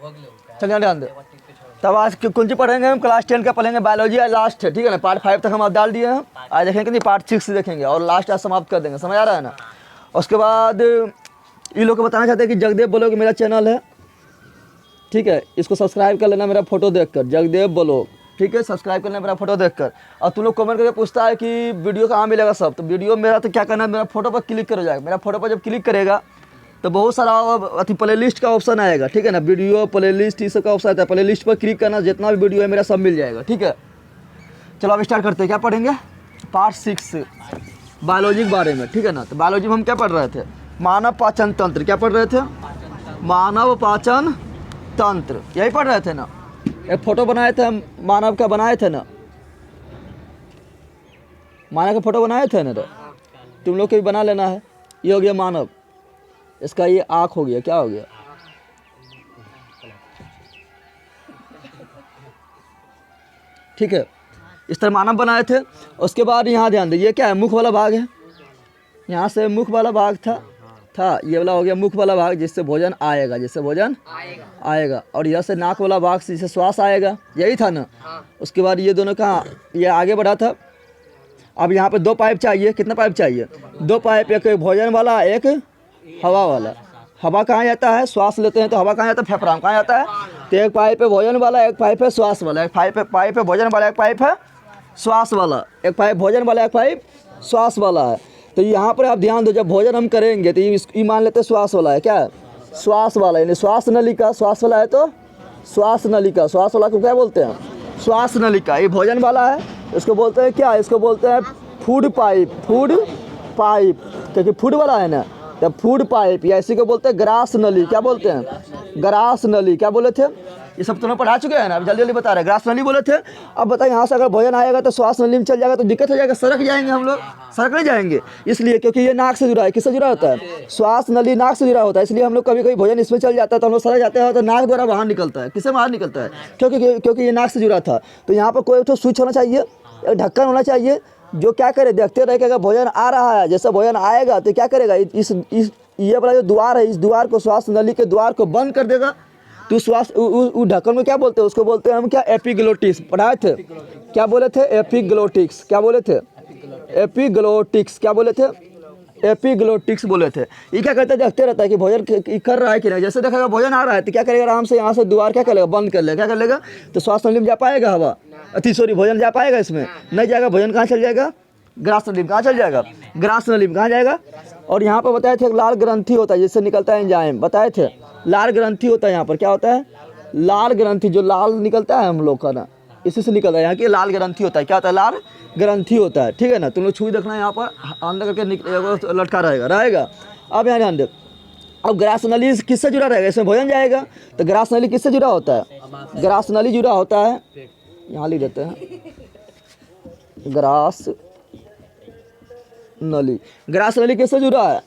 चलिए ध्यान दे। तब आज कौन सी पढ़ेंगे हम? क्लास 10 का पढ़ेंगे बायोलॉजी। आज लास्ट है, ठीक है ना। पार्ट 5 तक हम आज डाल दिए हैं। आज देखेंगे नहीं, पार्ट 6 देखेंगे और लास्ट आज समाप्त कर देंगे। समझ आ रहा है ना। उसके बाद इन लोग को बताना चाहते हैं कि जगदेव ब्लॉग मेरा चैनल है, ठीक है। इसको सब्सक्राइब कर लेना मेरा फोटो देखकर, जगदेव ब्लॉग, ठीक है। सब्सक्राइब कर लेना मेरा फोटो देखकर। और तुम लोग कमेंट करके पूछता है कि वीडियो कहाँ मिलेगा सब। तो वीडियो मेरा तो क्या करना है, मेरा फोटो पर क्लिक कर जाएगा। मेरा फोटो पर जब क्लिक करेगा तो बहुत सारा अति प्ले लिस्ट का ऑप्शन आएगा, ठीक है ना। वीडियो प्ले लिस्ट इस सब का ऑप्शन आता है। प्ले लिस्ट पर क्लिक करना, जितना भी वीडियो है मेरा सब मिल जाएगा, ठीक है। चलो अब स्टार्ट करते हैं। क्या पढ़ेंगे? पार्ट 6 बायोलॉजी के बारे में, ठीक है ना। तो बायोलॉजी में हम क्या पढ़ रहे थे? मानव पाचन तंत्र। क्या पढ़ रहे थे? मानव पाचन तंत्र, यही पढ़ रहे थे ना। एक फोटो बनाए थे हम, मानव का बनाए थे ना, मानव का फोटो बनाए थे ना। तो तुम लोग को भी बना लेना है। ये हो गया मानव, इसका ये आँख हो गया। क्या हो गया? ठीक है, इस तरह मानव बनाए थे। उसके बाद यहाँ ध्यान दे, ये क्या है? मुख वाला भाग है। यहाँ से मुख वाला भाग था ये वाला हो गया मुख वाला भाग, जिससे भोजन आएगा, जिससे भोजन आएगा। और यहाँ से नाक वाला भाग से जिससे श्वास आएगा, यही था ना। उसके बाद ये दोनों कहाँ, ये आगे बढ़ा था। अब यहाँ पे 2 पाइप चाहिए। कितना पाइप चाहिए? 2 पाइप, एक भोजन वाला, एक हवा वाला। हवा कहाँ जाता है? श्वास लेते हैं तो हवा कहाँ जाता है? फेफड़ा में। कहाँ जाता है? तो एक पाइप है भोजन वाला, एक पाइप है श्वास वाला। एक पाइप है भोजन वाला, एक पाइप है श्वास वाला। एक पाइप भोजन वाला, एक पाइप श्वास वाला है। तो यहाँ पर आप ध्यान दो, जब भोजन हम करेंगे तो ये मान लेते हैं श्वास वाला है। क्या है? श्वास वाला, यानी श्वास नलिका। श्वास वाला है तो श्वास नलिका। श्वास वाला को क्या बोलते हैं? श्वास नलिका। ये भोजन वाला है, इसको बोलते हैं क्या? इसको बोलते हैं फूड पाइप। फूड पाइप, क्योंकि फूड वाला है ना, तो फूड पाइप। या इसी को बोलते हैं ग्रास नली। क्या बोलते हैं? ग्रास नली। क्या बोले थे? ये सब तुमने पढ़ा चुके हैं ना, अभी जल्दी जल्दी बता रहे हैं। ग्रास नली बोले थे। अब बताइए, यहाँ से अगर भोजन आएगा तो श्वास नली में चल जाएगा तो दिक्कत हो जाएगा, सरक जाएंगे हम लोग, सरक नहीं जाएंगे। इसलिए क्योंकि ये नाक से जुड़ा है। किससे जुड़ा होता है? श्वास नली नाक से जुड़ा होता है। इसलिए हम लोग कभी कभी भोजन इसमें चल जाता है तो हम लोग सरक जाते हैं, तो नाक द्वारा बाहर निकलता है। किससे बाहर निकलता है? क्योंकि ये नाक से जुड़ा था। तो यहाँ पर कोई तो स्विच होना चाहिए, एक ढक्कन होना चाहिए, जो क्या करे, देखते रहे कि अगर भोजन आ रहा है, जैसे भोजन आएगा तो क्या करेगा, इस ये वाला जो द्वार है, इस द्वार को, श्वास नली के द्वार को बंद कर देगा। तो श्वास उस ढक्कन में क्या बोलते हैं? उसको बोलते हैं हम क्या? एपिग्लोटिक्स। पढ़ाए थे। क्या बोले थे? एपिग्लोटिक्स। क्या बोले थे? एपिग्लोटिक्स। क्या बोले थे? एपिग्लोटिक्स बोले थे। ये क्या करता है? देखते रहता है कि भोजन कर रहा है कि नहीं। जैसे देखेगा भोजन आ रहा है तो क्या करेगा? आराम से यहाँ से द्वार क्या करेगा? बंद कर लेगा। क्या कर लेगा? तो श्वास नली में जा पाएगा हवा, भोजन जा पाएगा? इसमें नहीं जाएगा। भोजन कहाँ चल जाएगा? ग्रास नली में। कहाँ चल जाएगा? ग्रास नली में। कहाँ जाएगा? और यहाँ पर बताए थे लाल ग्रंथि होता है, जिससे निकलता है एंजाइम। बताए थे लाल ग्रंथि होता है। यहाँ पर क्या होता है? लाल ग्रंथि, जो लाल निकलता है हम लोग का ना, इसी से निकलता है। यहाँ की लाल ग्रंथि होता है। क्या होता है? लाल ग्रंथि होता है, ठीक है ना। तुम लोग छुई देखना, यहाँ पर अंदर करके लटका रहेगा। अब यहाँ ध्यान दे, अब ग्रास नली किससे जुड़ा रहेगा? इसमें भोजन जाएगा तो ग्रास नली किससे जुड़ा होता है? ग्रास नली जुड़ा होता है, यहाँ लिख देते हैं, ग्रास नली। ग्रास नली किससे जुड़ा है?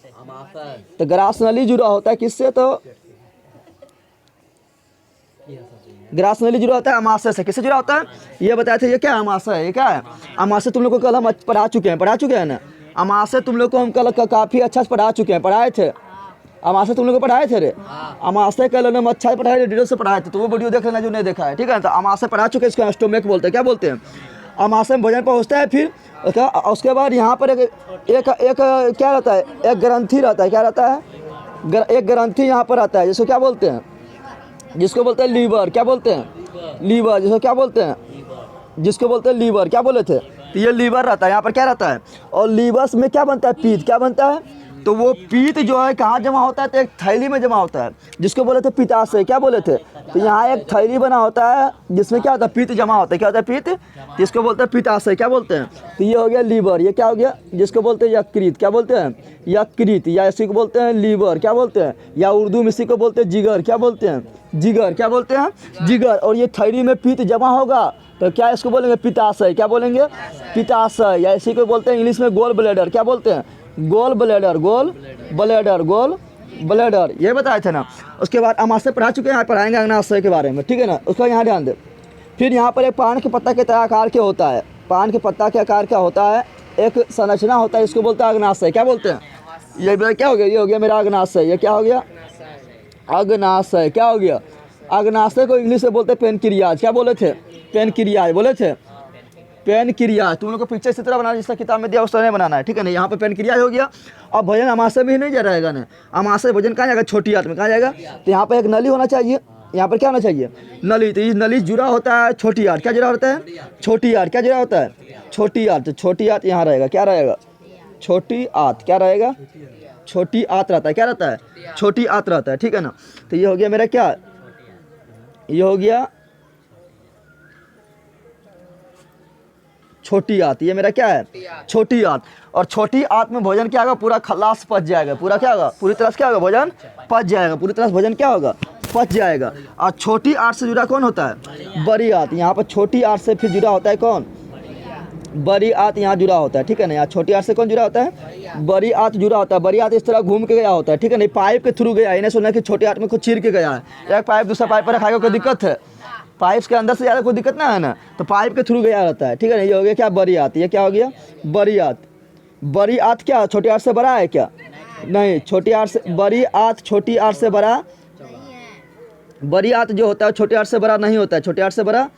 तो ग्रास नली जुड़ा होता है किससे? तो ग्रास नली जुड़ा होता है अमाशय से। किससे जुड़ा होता है? ये बताए थे। ये क्या है? अमाशय है। ये क्या है? अमाशय तुम लोग को कल हम पढ़ा चुके हैं ना। अमाशय तुम लोग को हम कल काफ़ी अच्छा से पढ़ा चुके हैं, पढ़ाए थे। अमाशय तुम लोग को पढ़ाए थे रे। अमाशय कल हम अच्छा से पढ़ाए, डिटेल से पढ़ाए थे। तो वो वीडियो देख लेना जो नहीं देखा है, ठीक है। तो अमाशय पढ़ा चुके हैं। इसको स्टोमक बोलते हैं। क्या बोलते हैं? अमाशय में भोजन पहुँचता है। फिर उसके बाद यहाँ पर एक क्या रहता है? एक ग्रंथि रहता है। क्या रहता है? एक ग्रंथि यहाँ पर आता है, जिसको क्या बोलते हैं? जिसको बोलते हैं लीवर। क्या बोलते हैं? लीवर। जिसको क्या बोलते हैं? जिसको बोलते हैं लीवर। क्या बोले थे? तो ये लीवर रहता है। यहाँ पर क्या रहता है? और लीवर्स में क्या बनता है? पीत। क्या बनता है? तो वो पीत जो है कहाँ जमा होता है? तो एक थैली में जमा होता है, जिसको बोले थे पित्ताशय। क्या बोले थे? तो यहाँ एक थैली बना होता है, जिसमें क्या होता है? पीत जमा होता है। क्या होता है? पीत, जिसको बोलते हैं पित्ताशय। क्या बोलते हैं? तो ये हो गया लीवर। ये क्या हो गया? जिसको बोलते हैं यकृत। क्या बोलते हैं? यकृत। या इसी को बोलते हैं लीवर। क्या बोलते हैं? या उर्दू में इसी को बोलते हैं जिगर। क्या बोलते हैं? जिगर। क्या बोलते हैं? जिगर। और ये थैली में पीत जमा होगा तो क्या इसको बोलेंगे? पित्ताशय। क्या बोलेंगे? पित्ताशय। या इसी को बोलते हैं इंग्लिश में गोल ब्लैडर। क्या बोलते हैं? Gall bladder. Gall bladder. Gall bladder. ये बताए थे ना। उसके बाद अमाशय पढ़ा चुके हैं, पढ़ाएंगे अग्नाशय के बारे में, ठीक है ना। उसका यहाँ ध्यान दे। फिर यहाँ पर एक पान के पत्ता के तरह आकार के होता है। पान के पत्ता के आकार का होता है, एक संरचना होता है, इसको बोलते हैं अग्नाशय। क्या बोलते हैं? ये क्या हो गया? ये हो गया मेरा अग्नाशय। ये क्या हो गया? अग्नाशय। क्या हो गया? अग्नाशय को इंग्लिश में बोलते हैं पेनक्रियाज। क्या बोले थे? पेनक्रियाज बोले थे, पेनक्रियाज। तुम लोग को पिक्चर इसी तरह बनाना जिसका किताब में दिया उस तरह बनाना है, ठीक है ना। यहाँ पे पेनक्रियाज हो गया। अब भोजन अमाशय में ही नहीं जा रहेगा ना, अमाशय भोजन कहाँ जाएगा? छोटी आंत में। कहाँ जाएगा? तो यहाँ पे एक नली होना चाहिए, यहाँ पर क्या होना चाहिए? नली। तो इस नली जुड़ा होता है छोटी आंत। क्या जुड़ा होता है? छोटी आंत। क्या जुड़ा होता है? छोटी आंत। तो छोटी आंत यहाँ रहेगा, क्या रहेगा? छोटी आंत। क्या रहेगा? छोटी आंत रहता है। क्या रहता है? छोटी आंत रहता है, ठीक है ना। तो ये हो गया मेरा क्या? ये हो गया छोटी आंत। ये मेरा क्या है? छोटी आंत। और छोटी आंत में भोजन क्या होगा? पूरा खल्लास पच जाएगा। पूरा क्या होगा? पूरी तरह से क्या होगा? भोजन पच जाएगा। पूरी तरह से भोजन क्या होगा? पच जाएगा। और छोटी आंत से जुड़ा कौन होता है? बड़ी आंत। यहाँ पर छोटी आंत से फिर जुड़ा होता है कौन? बड़ी आंत यहाँ जुड़ा होता है, ठीक है ना। यहाँ छोटी आंत से कौन जुड़ा होता है? बड़ी आंत जुड़ा होता है। बड़ी आंत इस तरह घूम के गया होता है, ठीक है ना। पाइप के थ्रू गया। इन्हें सुना कि छोटी आंत में कुछ चीर के गया है। एक पाइप दूसरा पाइप पर रखा, कोई दिक्कत है? पाइप के अंदर से ज़्यादा कोई दिक्कत ना है ना, तो पाइप के थ्रू गया रहता है, ठीक है ना। ये हो गया क्या? बड़ी आंत। ये क्या हो गया? बड़ी आंत। बड़ी आंत क्या छोटी आंत से बड़ा है क्या? नहीं, छोटी आंत से बड़ी आंत छोटी आंत से बड़ा। बड़ी आंत जो होता है छोटी आंत से बड़ा नहीं होता है। छोटी आंत से बड़ा,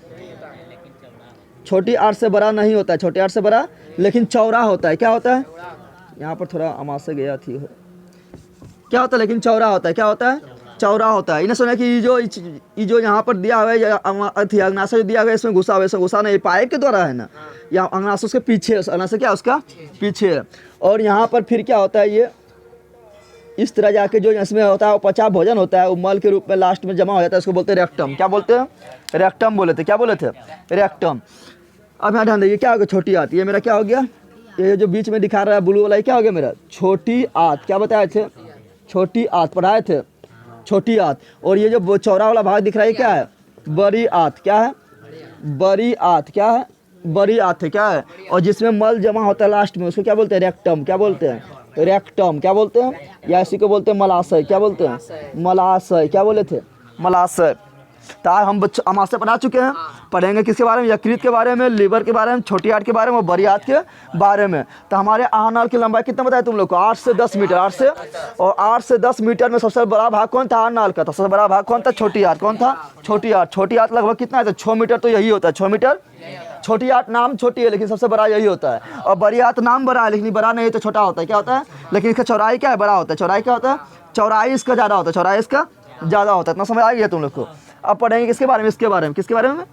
छोटी आंत से बड़ा नहीं होता है। छोटी आंत से बड़ा लेकिन चौड़ा होता है। क्या होता है? यहाँ पर थोड़ा अमास से गया थी। क्या होता है? लेकिन चौड़ा होता है। क्या होता है? चौड़ा होता है। इन्हें सुना कि ये जो यहाँ पर दिया हुआ है अग्नाशय जो दिया हुआ है इसमें घुसा हुआ है, इसमें घुसा नहीं, पाइप के द्वारा है ना। या अग्नाशय उसके पीछे, अग्नाशय क्या उसका पीछे है। और यहाँ पर फिर क्या होता है? ये इस तरह जाके जो इसमें होता है वो पचा भोजन होता है, वो मल के रूप में लास्ट में जमा हो जाता है। उसको बोलते हैं रेक्टम। क्या बोलते हैं? रेक्टम बोले थे। क्या बोले थे? रेक्टम। अब यहाँ ध्यान देखिए क्या हो गया? छोटी आंत। ये मेरा क्या हो गया? ये जो बीच में दिखा रहा है ब्लू वाला, ये क्या हो गया मेरा? छोटी आंत। क्या बताए थे? छोटी आंत पढ़ाए थे, छोटी आंत। और ये जो चौड़ा वाला भाग दिख रहा है क्या है? बड़ी आंत। क्या है? बड़ी आंत। क्या है? बड़ी आंत है। क्या है? और जिसमें मल जमा होता है लास्ट में उसको क्या बोलते हैं? रेक्टम। क्या बोलते हैं? रेक्टम। क्या बोलते हैं? या इसी को बोलते हैं मलाशय। क्या बोलते हैं? मलाशय। क्या बोले थे? मलाशय। तो आज हम अमाशय पढ़ा चुके हैं। पढ़ेंगे किसके बारे में? यकृत के बारे में, लीवर के बारे में, छोटी आंत के बारे में और बड़ी आंत के बारे में। तो हमारे आहार की लंबाई कितना बताया तुम लोग को? 8 से 10 मीटर। 8 से 10 मीटर में सबसे बड़ा भाग कौन था? आहार का। तो सबसे बड़ा भाग कौन था? छोटी आंत। कौन था? छोटी आंत। छोटी आंत लगभग कितना है? 6 मीटर। तो यही होता है 6 मीटर। छोटी आंत नाम छोटी है लेकिन सबसे बड़ा यही होता है। और बड़ी आंत नाम बड़ा है लेकिन बड़ा नहीं तो छोटा होता है। क्या होता है? लेकिन इसका चौड़ाई क्या है? बड़ा होता है। चौड़ाई क्या होता है? चौड़ाई इसका ज़्यादा होता है। चौड़ाई इसका ज़्यादा होता है। इतना समझ आ गया तुम लोग को? अब पढ़ेंगे किसके बारे में? इसके बारे में। किसके बारे में?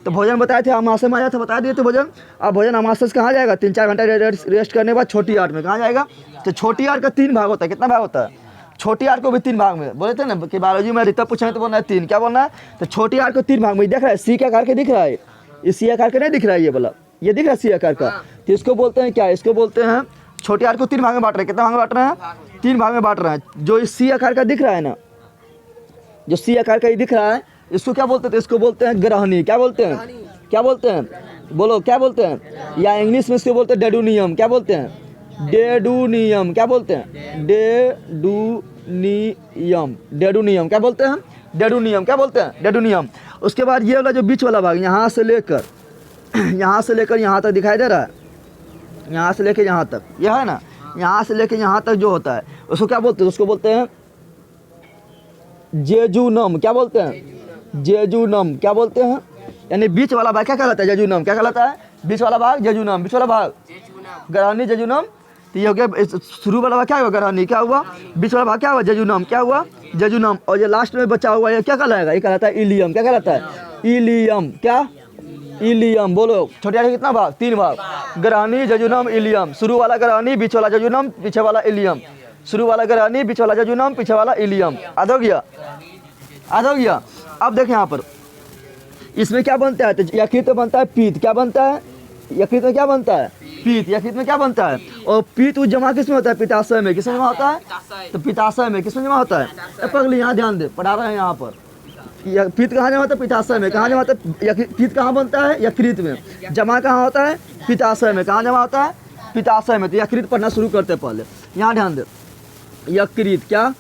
तो भोजन बताए थे अमाशय में आया था, बता दिए थे भोजन। अब भोजन अमाशय से कहाँ जाएगा? 3-4 घंटा रेस्ट करने के बाद छोटी आंत में। कहाँ जाएगा? तो छोटी आंत का 3 भाग होता है। कितना भाग होता है? छोटी आंत को भी 3 भाग में बोले थे ना कि बायोलॉजी में अधिकतर पूछेंगे तो बोलना है 3। क्या बोलना है? तो छोटी आंत को 3 भाग में। देख रहा है सी के आकार के दिख रहा है? इस सी आकार का नहीं दिख रहा है? ये बोला ये दिख रहा है सी आकार का। तो इसको बोलते हैं क्या? इसको बोलते हैं छोटी आंत को 3 भाग में बांट रहे हैं। कितना भाग में बांट रहे हैं? 3 भाग में बांट रहे हैं। जो इस सी आकार का दिख रहा है ना, जो सी आकार का ये दिख रहा है, इसको क्या बोलते थे? इसको बोलते हैं ग्रहणी। क्या बोलते हैं? क्या बोलते हैं? बोलो क्या बोलते हैं? या इंग्लिश में इसको बोलते हैं डेडुनियम। क्या बोलते हैं? डेडुनियम। क्या बोलते हैं? डेडुनियम। डेडुनियम। क्या बोलते हैं? डेडुनियम। क्या बोलते हैं? डेडुनियम। उसके बाद ये वाला जो बीच वाला भाग यहाँ से लेकर यहाँ तक दिखाई दे रहा है, यहाँ से लेकर यहाँ तक, यह है ना, यहाँ से लेकर यहाँ तक जो होता है उसको क्या बोलते हैं? उसको बोलते हैं जेजुनम। क्या बोलते हैं? जेजुनम। क्या बोलते हैं? यानी बीच वाला भाग क्या कहलाता है? जेजुनम। क्या कहलाता है? बीच वाला भाग जेजुनम। बीच वाला भाग ग्रहणी जेजुनम। तो ये हो गया शुरू वाला भाग क्या हुआ? ग्रहणी। क्या हुआ? बीच वाला भाग क्या हुआ? जेजुनम। क्या हुआ? जेजुनम। और ये लास्ट में बचा हुआ ये क्या कहलाएगा? ये कहलाता है इलियम। क्या कहलाता है? इलियम। क्या? इलियम। बोलो छोटे आंत कितना भाग? 3 भाग। ग्रहणी जेजुनम इलियम। शुरू वाला ग्रहणी, बीच वाला जेजुनम, पीछे वाला इलियम। शुरू वाला ग्रहणी, बीच वाला जेजुनम, पीछे वाला इलियम। आधा हो गया? आधा हो गया? अब देखें यहाँ पर इसमें क्या बनता है? तो यकृत में बनता है पीत। क्या बनता है? यकृत में क्या बनता है? पीत। यकृत में क्या बनता है? और पीत वो जमा किसमें होता है? पित्ताशय में। किसमें जमा होता है? तो पित्ताशय में। किसमें जमा होता है? पगली यहाँ ध्यान दे, पढ़ा रहे हैं यहाँ पर। पीत कहाँ जमा होता है? पित्ताशय में। कहाँ जमा होता है? पीत कहाँ बनता है? यकृत में। जमा कहाँ होता है? पित्ताशय में। कहाँ जमा होता है? पित्ताशय में। तो यकृत पढ़ना शुरू करते हैं पहले। यहाँ ध्यान दे, यकृत। क्या?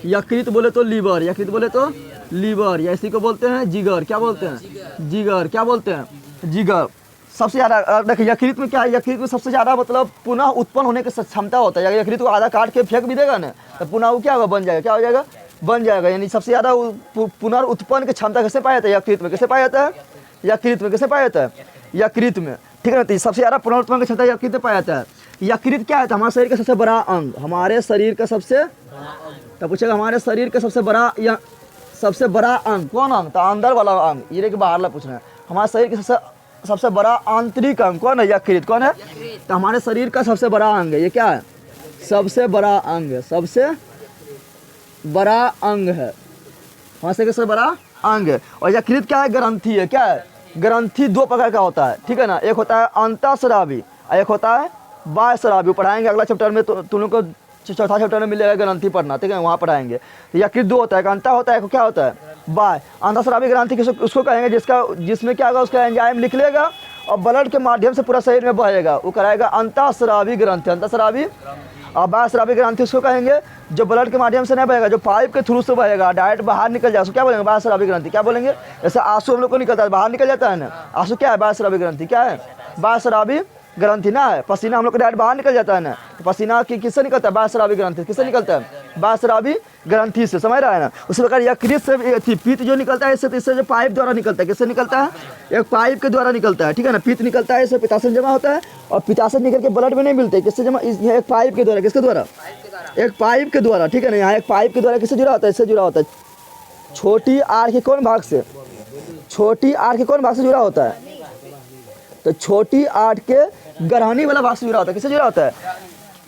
यकृत बोले तो लीवर। यकृत बोले तो लीवर। या इसी को बोलते हैं जिगर। क्या बोलते हैं? जिगर। क्या बोलते हैं? जिगर। सबसे ज़्यादा देखिए यकृत में क्या है? यकृत में सबसे ज़्यादा मतलब पुनः उत्पन्न होने की क्षमता होता है। यकृत को आधा काट के फेंक भी देगा ना तो पुनः वो क्या होगा? बन जाएगा। क्या हो जाएगा? बन जाएगा। यानी सबसे ज़्यादा पुनर्उत्पन्न की क्षमता कैसे पाया जाता है? यकृत में। कैसे पाया जाता है? यकृत में। कैसे पाया जाता है? यकृत में, ठीक है ना। तो सबसे ज़्यादा पुनर्उत्पन्न की क्षमता यकृत में पाया जाता है। यकृत क्या है? तो हमारे शरीर का सबसे बड़ा अंग, हमारे शरीर का सबसे, तो पूछेगा हमारे शरीर का सबसे बड़ा या सबसे बड़ा अंग कौन अंग? तो अंदर वाला अंग, ये कि बाहर वाला पूछना है। हमारे शरीर का सबसे बड़ा आंतरिक अंग कौन है? यकृत। कौन है? तो हमारे शरीर का सबसे बड़ा अंग है। ये क्या है? सबसे बड़ा अंग है। सबसे बड़ा अंग है, हमारे शरीर का सबसे बड़ा अंग है। और यकृत क्या है? ग्रंथि है। क्या है? ग्रंथि दो प्रकार का होता है, ठीक है ना। एक होता है अंतःस्रावी और एक होता है बाह्यस्रावी। पढ़ाएंगे अगला चैप्टर में, तो तुम लोग को चौथा चैप्टर में मिलेगा ग्रंथि पढ़ना, ठीक है, वहाँ पढ़ाएंगे। तो यकृत दो होता है, एक अंतः होता है, एक क्या होता है? बाह्य। अंतःस्रावी ग्रंथि उसको कहेंगे जिसमें क्या होगा? उसका एंजाइम निकलेगा और ब्लड के माध्यम से पूरा शरीर में बहेगा, वो कराएगा अंतःस्रावी ग्रंथि। अंतःस्रावी। और बाह्यस्रावी ग्रंथि उसको कहेंगे जो ब्लड के माध्यम से नहीं बहेगा, जो पाइप के थ्रू से बहेगा, डायरेक्ट बाहर निकल जाए, उसको क्या बोलेंगे? बाह्यस्रावी ग्रंथि। क्या बोलेंगे? जैसे आंसू हम लोग को निकलता है, बाहर निकल जाता है ना, आंसू क्या है? बाह्यस्रावी ग्रंथि। क्या है? बाह्यस्रावी ग्रंथि ना है। पसीना हम लोग को डायरेक्ट बाहर निकल जाता है ना, तो पसीना किससे निकलता है? बाह्यस्रावी ग्रंथि। किससे निकलता है? बाह्यस्रावी ग्रंथि से, समझ रहा है ना। उसी प्रकार यकृत से पित्त जो निकलता है इससे जो पाइप द्वारा निकलता है, किससे निकलता है? एक पाइप के द्वारा निकलता है, ठीक है ना। पित्त निकलता है, इससे पित्ताशय जमा होता है और पित्ताशय निकल के ब्लड में नहीं मिलते, किससे जमा? एक पाइप के द्वारा। किसके द्वारा? एक पाइप के द्वारा, ठीक है ना। यहाँ एक पाइप के द्वारा किससे जुड़ा होता है? इससे जुड़ा होता है छोटी आर के कौन भाग से? छोटी आर के कौन भाग से जुड़ा होता है? तो छोटी आर के गरहनी वाला भाग से जुड़ा होता है। किससे जुड़ा होता है?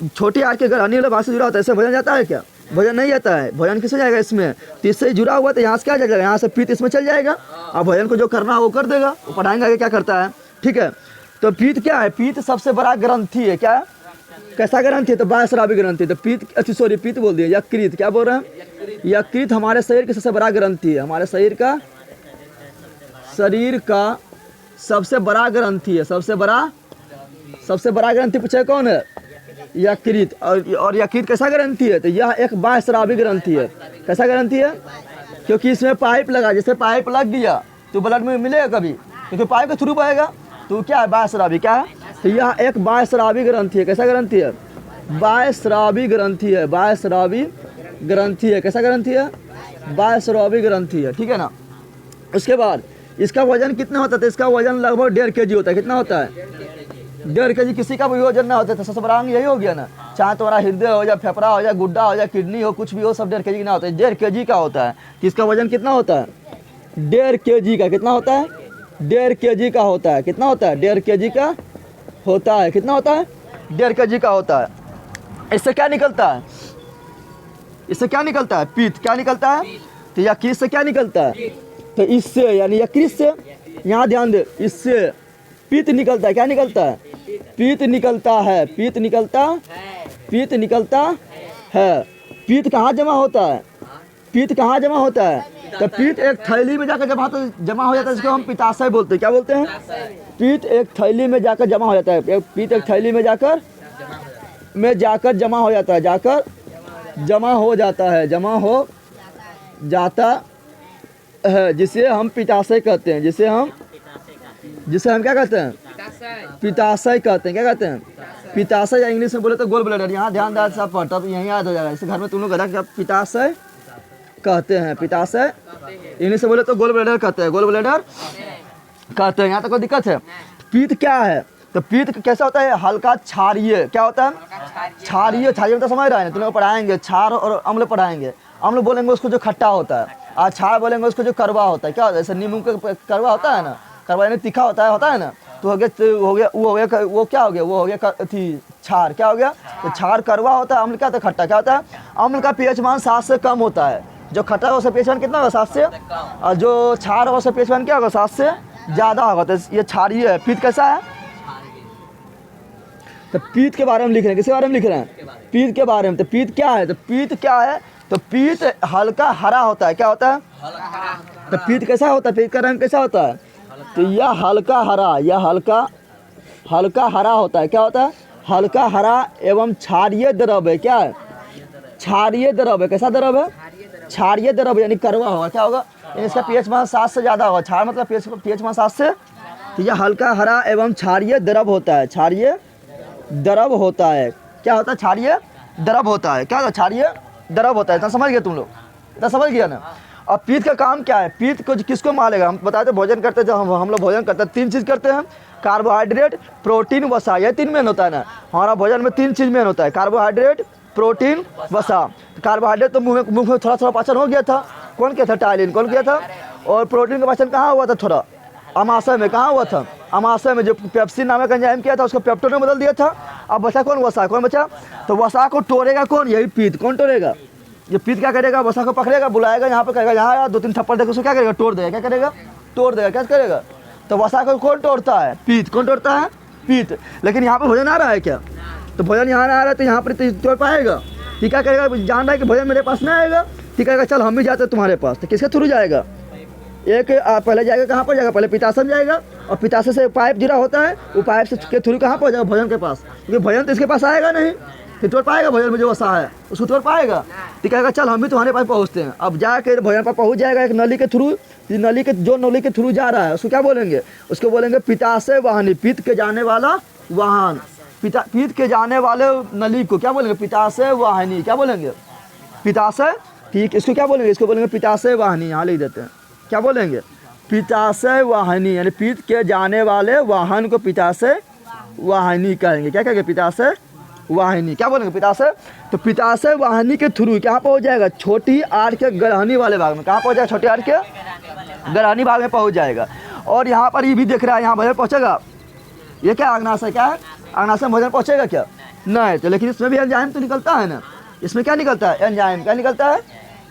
छोटी आर के गरहनी वाला भाग से जुड़ा होता है। इससे भोजन जाता है क्या? भोजन नहीं जाता है। भोजन किससे जाएगा? इसमें। तो इससे जुड़ा हुआ, तो यहाँ से क्या जाएगा? यहाँ से पित्त इसमें चल जाएगा और भोजन को जो करना है वो कर देगा। वो पढ़ाएंगे आगे क्या करता है, ठीक है। तो पित्त क्या है? पित्त सबसे बड़ा ग्रंथि है। क्या है? कैसा ग्रंथि है? तो बाह्यस्रावी ग्रंथि। तो पित्त, सॉरी पित्त बोल दिया, यकृत। क्या बोल रहे हैं? यकृत हमारे शरीर का सबसे बड़ा ग्रंथि है। हमारे शरीर का सबसे बड़ा ग्रंथि है। सबसे बड़ा ग्रंथि पूछे कौन है? यकृत। और यकृत कैसा ग्रंथि है? तो यह एक बाह्यस्रावी ग्रंथि है। कैसा ग्रंथि है? क्योंकि इसमें पाइप लगा, जैसे पाइप लग गया तो ब्लड में मिलेगा कभी, क्योंकि पाइप के थ्रू बहेगा। तो क्या है? बाह्यस्रावी। क्या है? तो यह एक बाह्यस्रावी ग्रंथि है। कैसा ग्रंथि है? बाह्यस्रावी ग्रंथि है। बाह्यस्रावी ग्रंथि है। कैसा ग्रंथि है? बाह्यस्रावी ग्रंथि है, ठीक है ना। उसके बाद इसका वजन कितना होता है? तो इसका वजन लगभग 1.5 kg होता है। कितना होता है? 1.5 kg। किसी का भी वजन ना होता है। तो सबसे बड़ा अंग यही हो गया ना, चाहे तुम्हारा हृदय हो, या फेफड़ा हो, या गुड्डा हो, या किडनी हो, कुछ भी हो, सब 1.5 kg ना होता है। 1.5 kg का होता है। किसका वजन कितना होता है? 1.5 kg का। कितना होता है? 1.5 kg का होता है। कितना होता है? 1.5 kg का होता है। कितना होता है? 1.5 kg का होता है। इससे क्या निकलता है? इससे क्या निकलता है? पित्त। क्या निकलता है? तो यकृत से क्या निकलता है? तो इससे, यानी यकृत से, यहाँ ध्यान दे, इससे पित्त निकलता है। क्या निकलता है? पित्त निकलता है। पित्त निकलता है। पित्त कहाँ जमा होता है? पित्त कहाँ जमा होता है? तो पित्त एक थैली में जाकर जमा हो जाता है, जिसको हम पित्ताशय बोलते हैं। क्या बोलते हैं? पित्त एक थैली में जाकर जमा हो जाता है। पित्त एक थैली में जाकर जमा हो जाता है। जमा हो जाता है, जिसे हम पित्ताशय कहते हैं। जिसे हम क्या कहते हैं? पित्ताशय कहते हैं। क्या कहते हैं? पित्ताशय, या इंग्लिश में बोले तो गोल ब्लैडर। यहाँ ध्यान दें सब पढ़, तब यहीं याद हो जाएगा। इस घर में तुम लोग पित्ताशय कहते हैं। पित्ताशय इंग्लिश में बोले तो गोल ब्लैडर कहते हैं। गोल ब्लैडर कहते हैं। यहाँ तक कोई दिक्कत है? पित्त क्या है? तो पित्त कैसा होता है? हल्का क्षारीय। क्या होता है? क्षारीय। मतलब समझ रहा है? तुम लोग पढ़ाएंगे क्षार और अम्ल पढ़ाएंगे। अम्ल बोलेंगे उसको जो खट्टा होता है, और क्षार बोलेंगे उसको जो कड़वा होता है। क्या होता है? जैसे नींबू का कड़वा होता है ना, कड़वा यानी तीखा होता है ना। तो वो क्या हो गया? वो हो गया क्षार। क्या हो गया? तो क्षार कड़वा होता है, अम्ल क्या होता है? खट्टा। क्या होता है? अम्ल का pH मान 7 से कम होता है। जो खट्टा होगा उसका pH मान कितना होगा? 7 से। और जो क्षार होगा उसका pH मान क्या होगा? 7 से ज़्यादा होगा। तो ये क्षारीय है। पित्त कैसा है? तो पित्त के बारे में लिख रहे हैं। किसके बारे में लिख रहे हैं? पित्त के बारे में। तो पित्त क्या है? तो पित्त क्या है? तो पित्त हल्का हरा होता है। क्या होता है? तो पित्त कैसा होता है? पित्त का रंग कैसा होता है? तो यह हल्का हरा होता है। क्या होता है? हल्का हरा एवं क्षारीय द्रव है। क्या है? क्षारीय द्रव है। कैसा द्रव है? क्षारीय द्रव, यानी कड़वा होगा। क्या होगा? इसका pH मान 7 से ज़्यादा होगा। क्षार मतलब pH मान 7 से। तो यह हल्का हरा एवं क्षारीय द्रव होता है। क्षारीय द्रव होता है। क्या होता है? क्षारीय द्रव होता है। क्या होता है? क्षारीय द्रव होता है। इतना समझ गए तुम लोग? इतना समझ गया ना। अब पित्त का काम क्या है, पित्त को किसको मारेगा, हम बताते भोजन करते हैं, जब हम लोग भोजन करते हैं 3 चीज़ करते हैं, कार्बोहाइड्रेट, प्रोटीन, वसा, ये 3 मेन होता है ना। हमारा भोजन में 3 चीज़ मेन होता है, कार्बोहाइड्रेट, प्रोटीन, वसा। कार्बोहाइड्रेट तो मुँह में थोड़ा थोड़ा पाचन हो गया था, कौन किया था, टाइलिन, कौन किया था। और प्रोटीन का पाचन कहाँ हुआ था, थोड़ा अमाशय में, कहाँ हुआ था, अमाशय में, जो पेप्सिन नामक एंजाइम किया था उसको पेप्टोन में बदल दिया था। अब बचा कौन, वसा, कौन बचा, तो वसा को तोड़ेगा कौन, यही पित्त। कौन तोड़ेगा, ये पित्त क्या करेगा, वसा को पकड़ेगा, बुलाएगा, यहाँ पर करेगा, यहाँ यार 2-3 थप्पड़ देकर उसको क्या करेगा, तोड़ देगा, क्या करेगा, तोड़ देगा, क्या करेगा। तो वसा को कौन तोड़ता है, पित्त, कौन तोड़ता है, पित्त। लेकिन यहाँ पर भोजन आ रहा है क्या, तो भोजन यहाँ आ रहा है, तो यहाँ पर तोड़ पाएगा, ठीक क्या करेगा, जान रहा है कि भोजन मेरे पास नहीं आएगा, ठीक है, चल हम भी जाते हैं तुम्हारे पास, तो किसके थ्रू जाएगा, एक पहले जाएगा, कहाँ पर जाएगा, पहले पित्ताशय में जाएगा, और पित्ताशय से पाइप जुड़ा होता है, वो पाइप से के थ्रू कहाँ पहुँच जाएगा, भोजन के पास, क्योंकि भोजन तो इसके पास आएगा नहीं, फिर तोड़ पाएगा भोजन में जो वसा है, उसको तोड़ पाएगा, ठीक है, चल हम भी तुम्हारे पास पहुँचते हैं। अब जाकर भोजन पर पहुँच जाएगा एक नली के थ्रू, नली के थ्रू जा रहा है, उसको क्या बोलेंगे, उसको बोलेंगे पित्ताशय वाहिनी, पित्त के जाने वाला वाहन, पित्त के जाने वाले नली को क्या बोलेंगे, पित्ताशय वाहिनी, क्या बोलेंगे, पित्ताशय, ठीक, इसको क्या बोलेंगे, इसको बोलेंगे पित्ताशय वाहिनी, यहाँ लिख देते हैं, क्या बोलेंगे, पित्ताशय वाहिनी, यानी पित्त के जाने वाले वाहन को पित्ताशय वाहिनी कहेंगे, क्या कहेंगे, पित्ताशय वाहिनी, क्या बोलेंगे, पित्ताशय। तो पित्ताशय वाहिनी के थ्रू क्या पहुंच जाएगा, छोटी आंत के गरहनी वाले भाग में, कहाँ पहुंच जाएगा, छोटी आंत के गरहनी भाग में पहुंच जाएगा। और यहाँ पर ये भी देख रहा है, यहाँ भोजन पहुँचेगा, ये क्या अग्नाशय, क्या है, अग्नाशय में भोजन पहुँचेगा क्या, नहीं, तो लेकिन इसमें भी एंजाइम तो निकलता है ना, इसमें क्या निकलता है, एंजाइम, क्या निकलता है,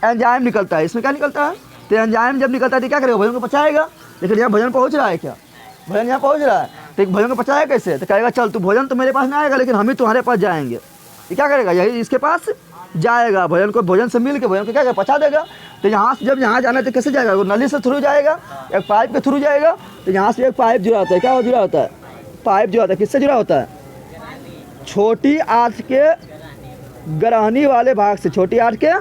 एंजाइम निकलता है, इसमें क्या निकलता है, तो एंजाइम जब निकलता है तो क्या करेगा, भोजन को पचाएगा। लेकिन यहाँ भोजन पहुँच रहा है क्या, भोजन यहाँ पहुँच रहा है, तो भोजन को पचाएगा कैसे, तो कहेगा चल तू भोजन तो मेरे पास नहीं आएगा, लेकिन हम ही तुम्हारे पास जाएंगे, ये क्या करेगा, यही इसके पास जाएगा, भोजन को, भोजन से मिल के भोजन को क्या करेगा, पचा देगा। तो यहाँ से जब यहाँ जाना है तो कैसे जाएगा, वो नली से थ्रू जाएगा, एक पाइप के थ्रू जाएगा, तो यहाँ से एक पाइप जुड़ा होता है, क्या जुड़ा होता है, पाइप जुड़ा होता है, किससे जुड़ा होता है, छोटी आंत के गरहनी वाले भाग से, छोटी आंत के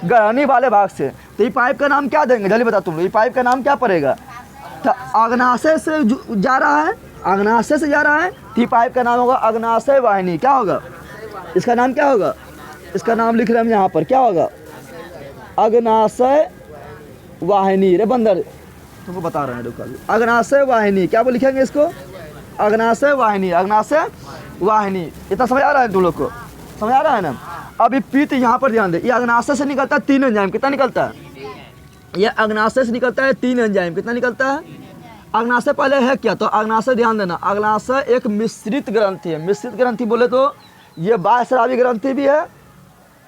गरहनी वाले भाग से। तो ये पाइप का नाम क्या देंगे, जल्दी बता तुम, ये पाइप का नाम क्या पड़ेगा, तो अग्नाशय से जा रहा है, अग्नाशय से जा रहा है, तो ये पाइप का नाम होगा अग्नाशय वाहिनी, क्या होगा, इसका नाम क्या होगा, इसका नाम लिख रहे हैं हम यहाँ पर, क्या होगा, अग्नाशय वाहिनी। रे बंदर तुमको बता रहे हैं, रुको, अग्नाशय वाहिनी, क्या वो लिखेंगे इसको, अग्नाशय वाहिनी, अग्नाशय वाहिनी। इतना समझ आ रहा है तुम लोग को, समझ आ रहा है ना। अब ये पित्त यहाँ पर ध्यान दे, ये अग्नाशय से निकलता है 3 एंजाइम, कितना निकलता है, ये अग्नाशय से निकलता है 3 एंजाइम, कितना निकलता है, अग्नाशय पहले है क्या, तो अग्नाशय ध्यान देना, अग्नाशय एक मिश्रित ग्रंथि है। मिश्रित ग्रंथि बोले तो ये बाह्यस्रावी ग्रंथि भी है,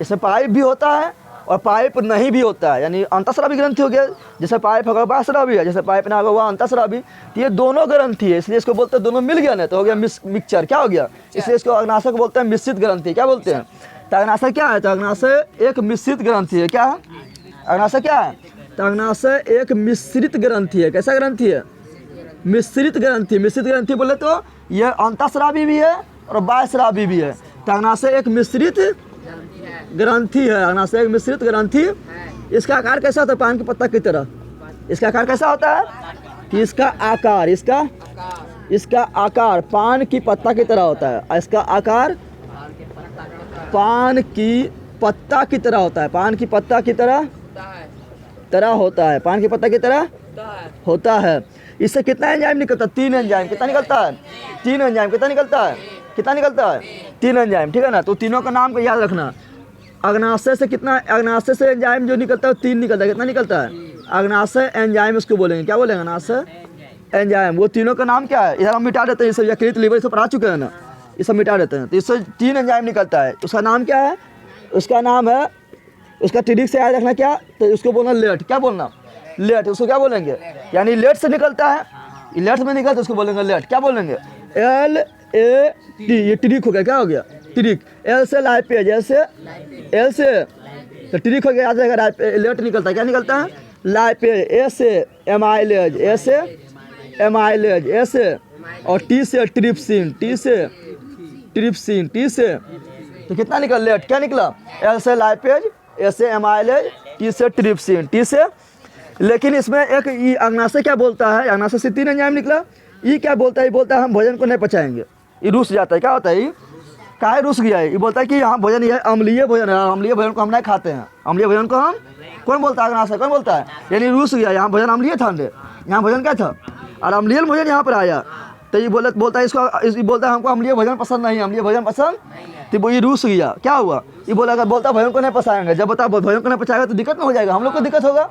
इसमें पाइप भी होता है और पाइप नहीं भी होता है, यानी अंतःस्रावी ग्रंथि हो गया, जैसे पाइप होगा बाह्यस्रावी है, जैसे पाइप ना होगा वह अंतःस्रावी, तो ये दोनों ग्रंथि है, इसलिए इसको बोलते हैं, दोनों मिल गया ना तो हो गया मिक्सचर, क्या हो गया, इसलिए इसको अग्नाशय को बोलते हैं मिश्रित ग्रंथि, क्या बोलते हैं। तो अग्नाशय क्या है, तो अग्नाशय एक मिश्रित ग्रंथि है, क्या है, अग्नाशय क्या है, तो अग्नाशय एक मिश्रित ग्रंथि है, कैसा ग्रंथि है, मिश्रित ग्रंथि। मिश्रित ग्रंथि बोले तो यह अंतःस्रावी भी है और बाह्यस्रावी भी है, तो अग्नाशय एक मिश्रित ग्रंथि है, अग्नाशय एक मिश्रित ग्रंथि। इसका आकार कैसा होता है, पान के पत्ता की तरह, इसका आकार कैसा होता है, कि इसका आकार पान की पत्ता की तरह होता है, इसका आकार पान की पत्ता की तरह होता है, पान की पत्ता की तरह होता है, पान की पत्ता की तरह होता है। इससे कितना एंजाइम निकलता है, 3 एंजाइम, कितना निकलता है, 3 एंजाइम, कितना निकलता है, 3 एंजाइम, ठीक है ना। तो तीनों का नाम को याद रखना, अग्नाशय से कितना, अग्नाशय से एंजाइम जो निकलता है 3 निकलता है, कितना निकलता है, अग्नाशय एंजाइम उसको बोलेंगे, क्या बोलेंगे, अग्नाशय एंजाइम। वो तीनों का नाम क्या है, इधर हम मिटा देते हैं, ये सब यकृत लिवर सब पढ़ा चुके हैं ना, ये सब मिटा देते हैं। तो इससे 3 एंजाइम निकलता है, उसका नाम क्या है, उसका नाम है, उसका ट्रिक से याद रखना क्या, तो उसको बोलना लेट, क्या बोलना, लेट, उसको क्या बोलेंगे, यानी लेट से निकलता है, लेट में निकलता है उसको बोलेंगे लेट, क्या बोलेंगे, LAT, ये ट्रिक हो गया, क्या हो गया, ट्रिक, L से लाइपेज, L से तो ट्रिक हो गया, याद रहेगा, लेट निकलता है, क्या निकलता है, लाइपेज, A से एमाइलेज, A से और T से ट्रिप्सिन, T से तो कितना निकल लेट, क्या निकला, L से लाइपेज, A से एमाइलेज, T से ट्रिप्सिन, T से। लेकिन इसमें एक ई अग्नाशय क्या बोलता है, अग्नाशय से 3 एंजाइम निकला, ये क्या बोलता है, ये बोलता है हम भोजन को नहीं पचाएंगे, ये रूस जाता है, क्या होता है, काहे रुस गया है? ये बोलता है कि यहाँ भोजन ये अम्लीय भोजन है, अम्लीय भोजन को हम नहीं खाते हैं, अम्लीय भोजन को हम, कौन बोलता है अग्नाशय, कौन बोलता है? यानी रुस गया, यहाँ भोजन अम्लीय था, यहाँ भोजन क्या था, और अम्लीय भोजन यहाँ पर आया, तो ये बोलता है इसको, बोलता है हमको अम्लीय भोजन पसंद नहीं, अम्लीय भोजन पसंद, तो वो ये रूस गया। क्या हुआ? ये बोला अगर बोलता भोजन को नहीं पचाएंगे, जब बता भोजन को नहीं पचाएगा तो दिक्कत नहीं हो जाएगा, हम लोग को दिक्कत होगा।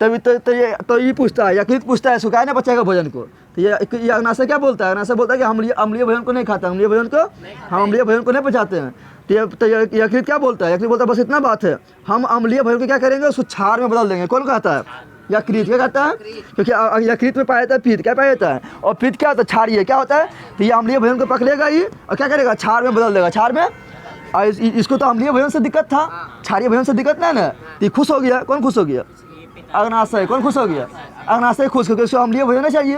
तभी तो ये पूछता है, यकृत पूछता है सुखाए ना बचाएगा भोजन को, तो ये अग्नाशय क्या बोलता है? अग्नाशय बोलता है कि हम अम्लीय भोजन को नहीं खाता, अम्लीय भोजन को, हम अम्लीय भोजन को नहीं पचाते हैं। तो यकृत क्या बोलता है? यकृत बोलता है बस इतना बात है, हम अम्लीय भोजन को क्या करेंगे, उसको क्षार में बदल देंगे। कौन कहता है? यकृत। क्या कहता है? क्योंकि यकृत में पाया जाता है पित्त, क्या पाया जाता है, और पित्त क्या होता है, क्षारीय। क्या होता है? तो ये अम्लीय भोजन को पकड़ेगा ये और क्या करेगा, क्षार में बदल देगा, क्षार में। और इसको तो अम्लीय भोजन से दिक्कत था, क्षारीय भोजन से दिक्कत नहीं ना, तो खुश हो गया। कौन खुश हो गया? अग्नाशय। कौन खुश हो गया? अग्नाशय खुश, क्योंकि उसको अम्लीय भोजन नहीं चाहिए,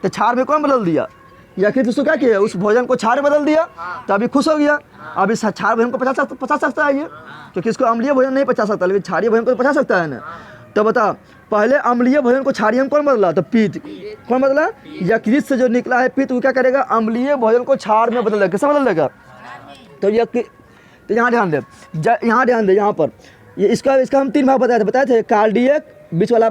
तो क्षार में कौन बदल दिया? यकृत। उसको क्या किया? उस भोजन को क्षार में बदल दिया, तो अभी खुश हो गया। अभी क्षार भोजन को पचा सकता है ये, क्योंकि इसको अम्लीय भोजन नहीं पचा सकता, लेकिन क्षारीय भोजन को पचा सकता है ना। तो बता, पहले अम्लीय भोजन को क्षारीय में कौन बदला? तो पित्त। कौन बदला? यकृत से जो निकला है पित्त, वो क्या करेगा, अम्लीय भोजन को क्षार में बदल देगा। कैसे बदल देगा? तो यहाँ ध्यान दे, यहाँ ध्यान दे, यहाँ पर ये इसका हम 3 भाग बताए थे। कार्डियक, बीच वाला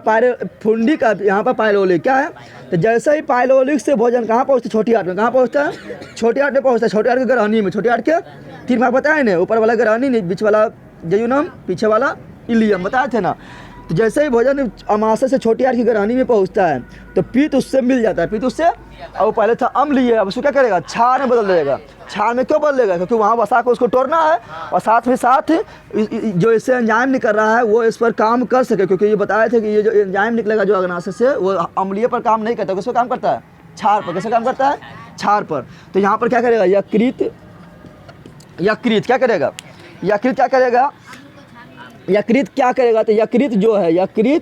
फुंडी का, यहाँ पर पायलोलिक। क्या है? तो जैसे ही पायलोलिक से भोजन कहाँ पहुँचता है? छोटी आंत में। कहाँ पहुँचता है? छोटी आंत में पहुँचता है, छोटी आंत के ग्रहणी में। छोटी आंत के 3 भाग बताए ना, ऊपर वाला ग्रहणी, बीच वाला जयूनम, पीछे वाला इलियम, बताए थे ना। तो जैसे ही भोजन अमाशय से छोटी आंत की ग्रहणी में पहुँचता है तो पित्त उससे मिल जाता है, पित्त उससे, और वो पहले था अम्लीय, अब उसको क्या करेगा, क्षार में बदल देगा। क्षार में क्यों बदल देगा? क्योंकि वहाँ वसा को उसको तोड़ना है, और साथ में साथ जो इससे एंजाइम निकल रहा है वो इस पर काम कर सके, क्योंकि ये बताए थे कि ये जो एंजाइम निकलेगा जो अग्नाशय से, वो अम्लीय पर काम नहीं करता, किस पर काम करता है? क्षार पर। कैसे काम करता है? क्षार पर। तो यहाँ पर क्या करेगा, यकृत क्या करेगा, यकृत क्या करेगा, यकृत क्या करेगा? तो यकृत जो है, यकृत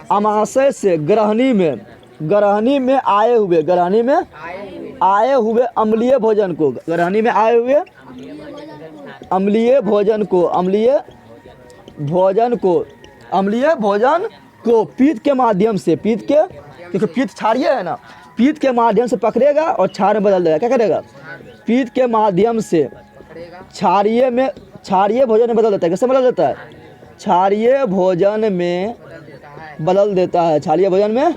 अमाशय से ग्रहणी में आए हुए अम्लीय भोजन को, ग्रहणी में आए हुए अम्लीय भोजन को पित्त के माध्यम से, क्योंकि पित्त क्षारीय है ना, पित्त के माध्यम से पकड़ेगा और क्षार में बदल देगा। क्या करेगा? पित्त के माध्यम से क्षारीय भोजन में बदल देता है। कैसे बदल देता है? क्षारीय भोजन में बदल देता है, क्षारीय भोजन में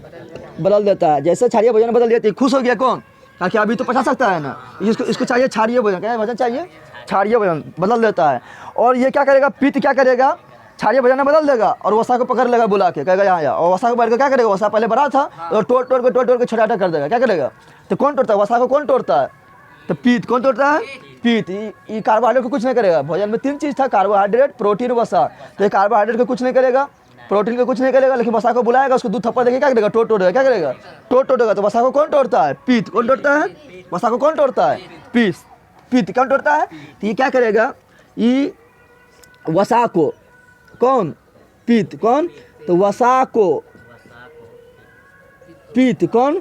बदल देता है। जैसे क्षारीय भोजन में बदल देती है, खुश हो गया कौन? ताकि अभी तो पचा सकता है ना, इसको चाहिए क्षारीय भोजन। क्या भोजन चाहिए? क्षारीय भोजन बदल देता है। और ये क्या करेगा, पित्त क्या करेगा, क्षारीय भोजन में बदल देगा और वसा को पकड़ लेगा, बुला के कहेगा यहाँ या, और वसा को पकड़ के क्या करेगा, वसा पहले बड़ा था और तोड़ के छोटा कर देगा। क्या करेगा? तो कौन तोड़ता है वसा को? कौन तोड़ता है? तो पित्त। कौन तोड़ता है? पित्त। ये कार्बोहाइड्रेट को कुछ नहीं करेगा। भोजन में 3 चीज़ था, कार्बोहाइड्रेट, प्रोटीन, वसा। तो ये कार्बोहाइड्रेट को कुछ नहीं करेगा, प्रोटीन को कुछ नहीं करेगा, लेकिन वसा को बुलाएगा, उसको 2 थप्पड़ देके क्या करेगा, तोड़ेगा। क्या करेगा? तोड़ेगा। तो वसा को कौन तोड़ता है? पित्त। कौन तोड़ता है? वसा को कौन तोड़ता है? पित्त। कौन तोड़ता है? तो ये क्या करेगा, ये वसा को, कौन? पित्त। कौन? तो वसा को पित्त, कौन?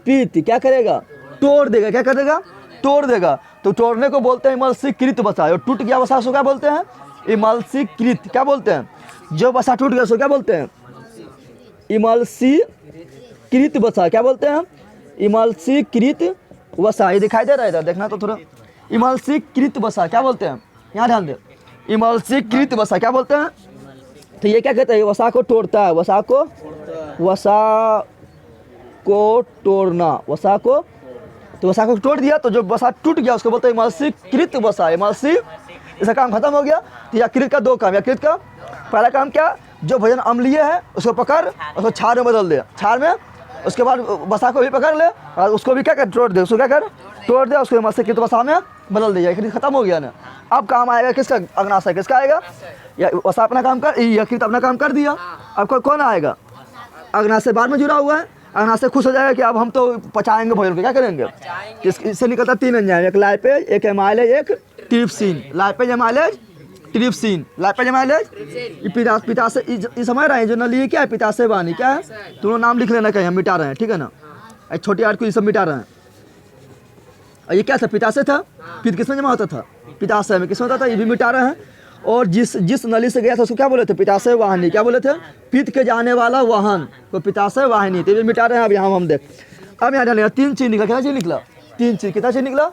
पित्त क्या करेगा? तोड़ देगा। क्या करेगा? तोड़ देगा। तो तोड़ने को बोलते हैं इमल्सीकृत वसा। और टूट गया वसा उसको क्या बोलते हैं? इमल्सीकृत। क्या बोलते हैं? जो वसा टूट गया उसको क्या बोलते हैं? इमल्सीकृत वसा। क्या बोलते हैं? इमल्सीकृत वसा। ये दिखाई दे रहा है इधर, देखना तो थोड़ा। इमल्सीकृत वसा क्या बोलते हैं? यहाँ ध्यान दे, इमल्सीकृत वसा क्या बोलते हैं? तो ये क्या कहते हैं? वसा को तोड़ता है, वसा को तोड़ना, वसा को, तो वसा को तोड़ दिया, तो जो वसा टूट गया उसको बोलते हैं इमल्सीकृत वसा। इमल्सी, इसका काम खत्म हो गया। तो यकृत का 2 काम। यकृत का पहला काम क्या, जो भोजन अम्लीय है उसको पकड़, उसको क्षार में बदल दे, क्षार में, उसके बाद वसा को भी पकड़ ले और उसको भी क्या कर, तोड़ दे, उसको क्या कर, तोड़ दे, उसको इमल्सीकृत वसा में बदल दे। यकृत खत्म हो गया ना। अब काम आएगा किसका? अग्नाशय। किसका आएगा? वसा अपना काम कर, यकृत अपना काम कर दिया। अब कौन आएगा? अग्नाशय बाद में जुड़ा हुआ है। अग्नाशय खुश हो जाएगा कि अब हम तो पचाएंगे भोजन को। क्या करेंगे? इससे निकलता 3 एंजाइम, एक लाइपेज, एक एमाइलेज, एक trypsin. Lipase, amylase, trypsin. Lipase, amylase, पिताशय। ये समझ रहे हैं? जो नली क्या है, पिताशय वाणी क्या है, दोनों नाम लिख लेना कहीं, हम मिटा रहे हैं, ठीक है ना। छोटी आर्ट को ये सब मिटा रहे हैं। और ये क्या था? पिताशय था। पित्त किसमें जमा होता था? पिताशय में। किसमें होता था? ये भी मिटा रहे हैं। और जिस नली से गया था उसको क्या बोले थे? पित्ताशय वाहिनी। क्या बोले थे? पित्त के जाने वाला वाहन को पित्ताशय वाहिनी। तो ये मिटा रहे हैं। अब यहाँ हम देख, अब यहाँ डालेगा 3 चीज निकला। कितना चीज निकला? 3 चीज। कितना चीज निकला?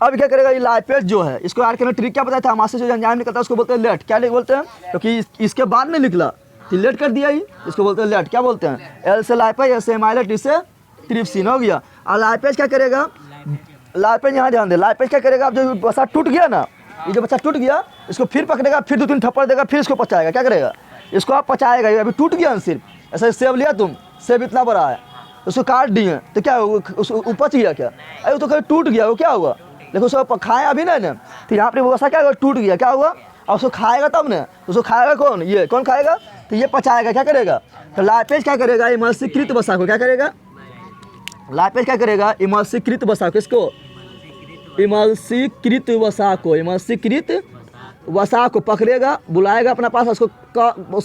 अब क्या करेगा? ये लाइपेज जो है इसको यार के ट्रिक क्या बताया था? हमारे से जो एंजाइम निकलता है उसको बोलते हैं लेट। क्या बोलते हैं? क्योंकि इसके बाद में निकला तो लेट कर दिया ही, इसको बोलते हैं लेट। क्या बोलते हैं? एल से लाइपेज, एस से एमाइलेट, टी से ट्रिप्सिन। हो गया। और लाइपेज क्या करेगा? लाइपेज यहाँ ध्यान दे, लाइपेज क्या करेगा? अब जो बसा टूट गया ना, ये जो बच्चा टूट गया इसको फिर पकड़ेगा, फिर 2-3 थप्पड़ देगा, फिर इसको पचाएगा। क्या करेगा? इसको आप पचाएगा। ये अभी टूट गया सिर्फ। ऐसा सेब लिया तुम, सेब इतना बड़ा है, उसको काट दिए तो क्या उसको उपच गया क्या? अरे वो तो कहीं टूट गया, वो क्या हुआ? देखो उसको खाया अभी नहीं ना, तो यहाँ पे वो ऐसा क्या हुआ? टूट गया। क्या हुआ? और उसको खाएगा तब ना, उसको खाएगा कौन? ये कौन खाएगा? तो ये पचाएगा। क्या करेगा? तो लाइपेज क्या करेगा? इमल्सीकृत वसा को क्या करेगा? लाइपेज क्या करेगा? इमल्सीकृत वसा को, इसको इमल्सीकृत वसा को, इमल्सीकृत वसा को पकड़ेगा, बुलाएगा अपना पास, उसको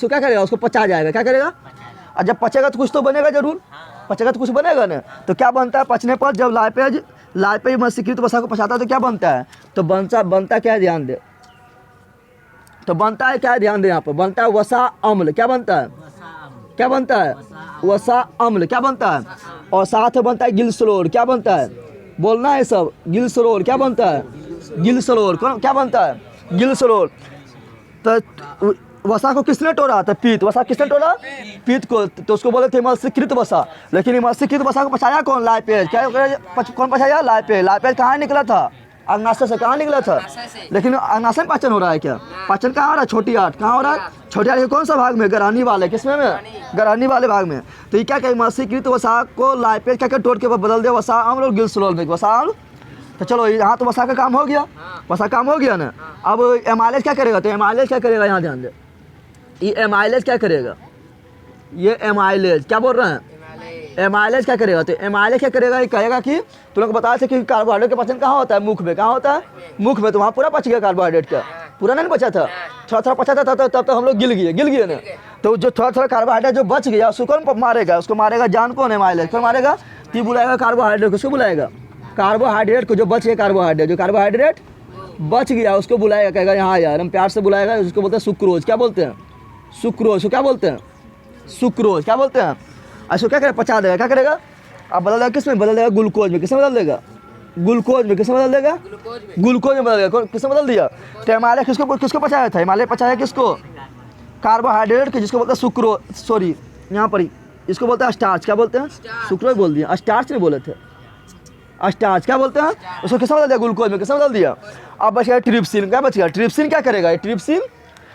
क्या करेगा? उसको पचा जाएगा। क्या करेगा? और जब पचेगा तो कुछ तो बनेगा जरूर, पचेगा तो कुछ बनेगा ना। तो क्या बनता है पचने पर? जब लाइपेज इमल्सीकृत वसा को पचाता है तो क्या बनता है? तो बनता क्या है? ध्यान दे। तो बनता है क्या? ध्यान दे। यहाँ पर बनता है वसा अम्ल। क्या बनता है? क्या बनता है? वसा अम्ल। क्या बनता है? और साथ में बनता है गिल्सरोल। क्या बनता है? बोलना है सब। गिल्सरोल। क्या बनता है? गिल्सरोल। कौन क्या बनता है? गिल्सरोल। तो वसा को किसने तोड़ा? तो पीत। वसा किसने तोड़ा? पीत को। तो उसको बोले थे इमल्सीकृत वसा। लेकिन इमल्सीकृत वसा को पचाया कौन? लाइपेज। क्या कौन पचाया? लाइपेज। लाइपेज कहाँ निकला था? अग्नाशय से। कहाँ निकला था? लेकिन अग्नाशय में पाचन हो रहा है क्या? पाचन कहाँ हो रहा है? छोटी आंत। कहाँ हो रहा है? छोटी आंत के कौन सा भाग में? गरानी वाले। किसमें में? गरानी वाले भाग में। तो ये क्या क्या? इमल्सीकृत वसा को लाइपेज क्या तोड़ के बदल दिया वसा अम्ल और गिल्सरोल में। वसा अम्ल। तो चलो यहाँ तो वसा का काम हो गया, वसा काम हो गया ना। अब एमाइलेज क्या करेगा? तो एमाइलेज क्या करेगा? यहाँ ध्यान दे। ये एमाइलेज क्या करेगा? ये एमाइलेज क्या बोल रहे हैं? एमाइलेज क्या करेगा? तो एमाइलेज क्या करेगा? ये कहेगा कि तुम लोग बता थे कि कार्बोहाइड्रेट का पाचन कहाँ होता है? मुख में। कहाँ होता है? मुख में। तो वहाँ पूरा पच गया कार्बोहाइड्रेट का? पूरा नहीं बचा था, थोड़ा पचा था, तब तो हम लोग गिल गए ना। तो जो थोड़ा कार्बोहाइड्रेट जो बच गया उसको कौन मारेगा? उसको मारेगा जान कौन? एमाइलेज। कौन मारेगा? तो बुलाएगा कार्बोहाइड्रेट को। उसको बुलाएगा कार्बोहाइड्रेट को, जो बच गया कार्बोहाइड्रेट, जो कार्बोहाइड्रेट बच गया उसको बुलाएगा। कहेगा यहाँ यार, हम प्यार से बुलाएगा। उसको बोलते हैं सुक्रोज। क्या बोलते हैं? सुक्रोज को क्या बोलते हैं? सुक्रोज। क्या बोलते हैं? इसको क्या करेगा? पचा देगा। क्या करेगा? अब बदल देगा किस में? बदल देगा ग्लूकोज में। किसमें बदल देगा? ग्लूकोज में। किसमें बदल देगा? ग्लूकोज में बदल देगा। किसमें बदल दिया? तो हिमालय किसको पचाया था? हिमालय पचाया किसको? कार्बोहाइड्रेट के, जिसको बोलते हैं सुक्रोज। सॉरी, यहाँ पर इसको बोलते हैं स्टार्च। क्या बोलते हैं? सुक्रोज बोल दिया, स्टार्च नहीं बोले थे। स्टार्च क्या बोलते हैं? उसको किसमें बदल दिया? ग्लूकोज में। किसमें बदल दिया? अब बच गया ट्रिप्सिन। क्या बच गया? ट्रिप्सिन क्या करेगा? ट्रिप्सिन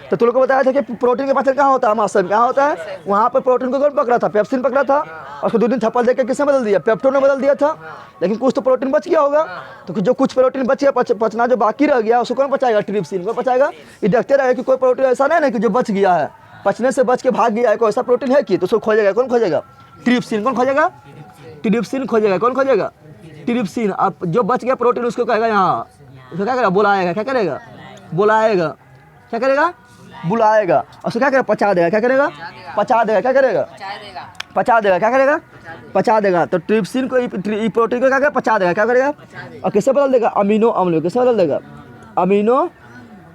तो तुम लोग को बताया था कि प्रोटीन के पाचन कहाँ होता है? मांस में। कहाँ होता है? वहाँ पर प्रोटीन को कौन पकड़ा था? पेप्सिन पकड़ा था। और उसको 2 दिन थप्पड़ देकर किसने बदल दिया? पेप्टोन ने बदल दिया था। लेकिन कुछ तो प्रोटीन बच गया होगा। तो जो कुछ प्रोटीन बच गया, पचना जो बाकी रह गया उसको कौन पचाएगा? ट्रिप्सिन। कौन पचाएगा? ये देखते रहे कि कोई प्रोटीन ऐसा नहीं है कि जो बच गया है, पचने से बच के भाग गया है, कोई ऐसा प्रोटीन है कि? तो उसको खोजेगा। कौन खोजेगा? ट्रिप्सिन। कौन खोजेगा? ट्रिप्सिन खोजेगा। कौन खोजेगा? ट्रिप्सिन। अब जो बच गया प्रोटीन उसको कहेगा यहाँ, उसको क्या करेगा? बुलाएगा। क्या करेगा? बुलाएगा। क्या करेगा? बुलाएगा। और उसको क्या करेगा? पचा देगा। क्या करेगा? पचा देगा। क्या करेगा? पचा देगा। क्या करेगा? पचा देगा। तो ट्रिप्सिन को, प्रोटीन को क्या करेगा? पचा देगा। क्या करेगा? और किससे बदल देगा? अमीनो अम्ल में। किससे बदल देगा? अमीनो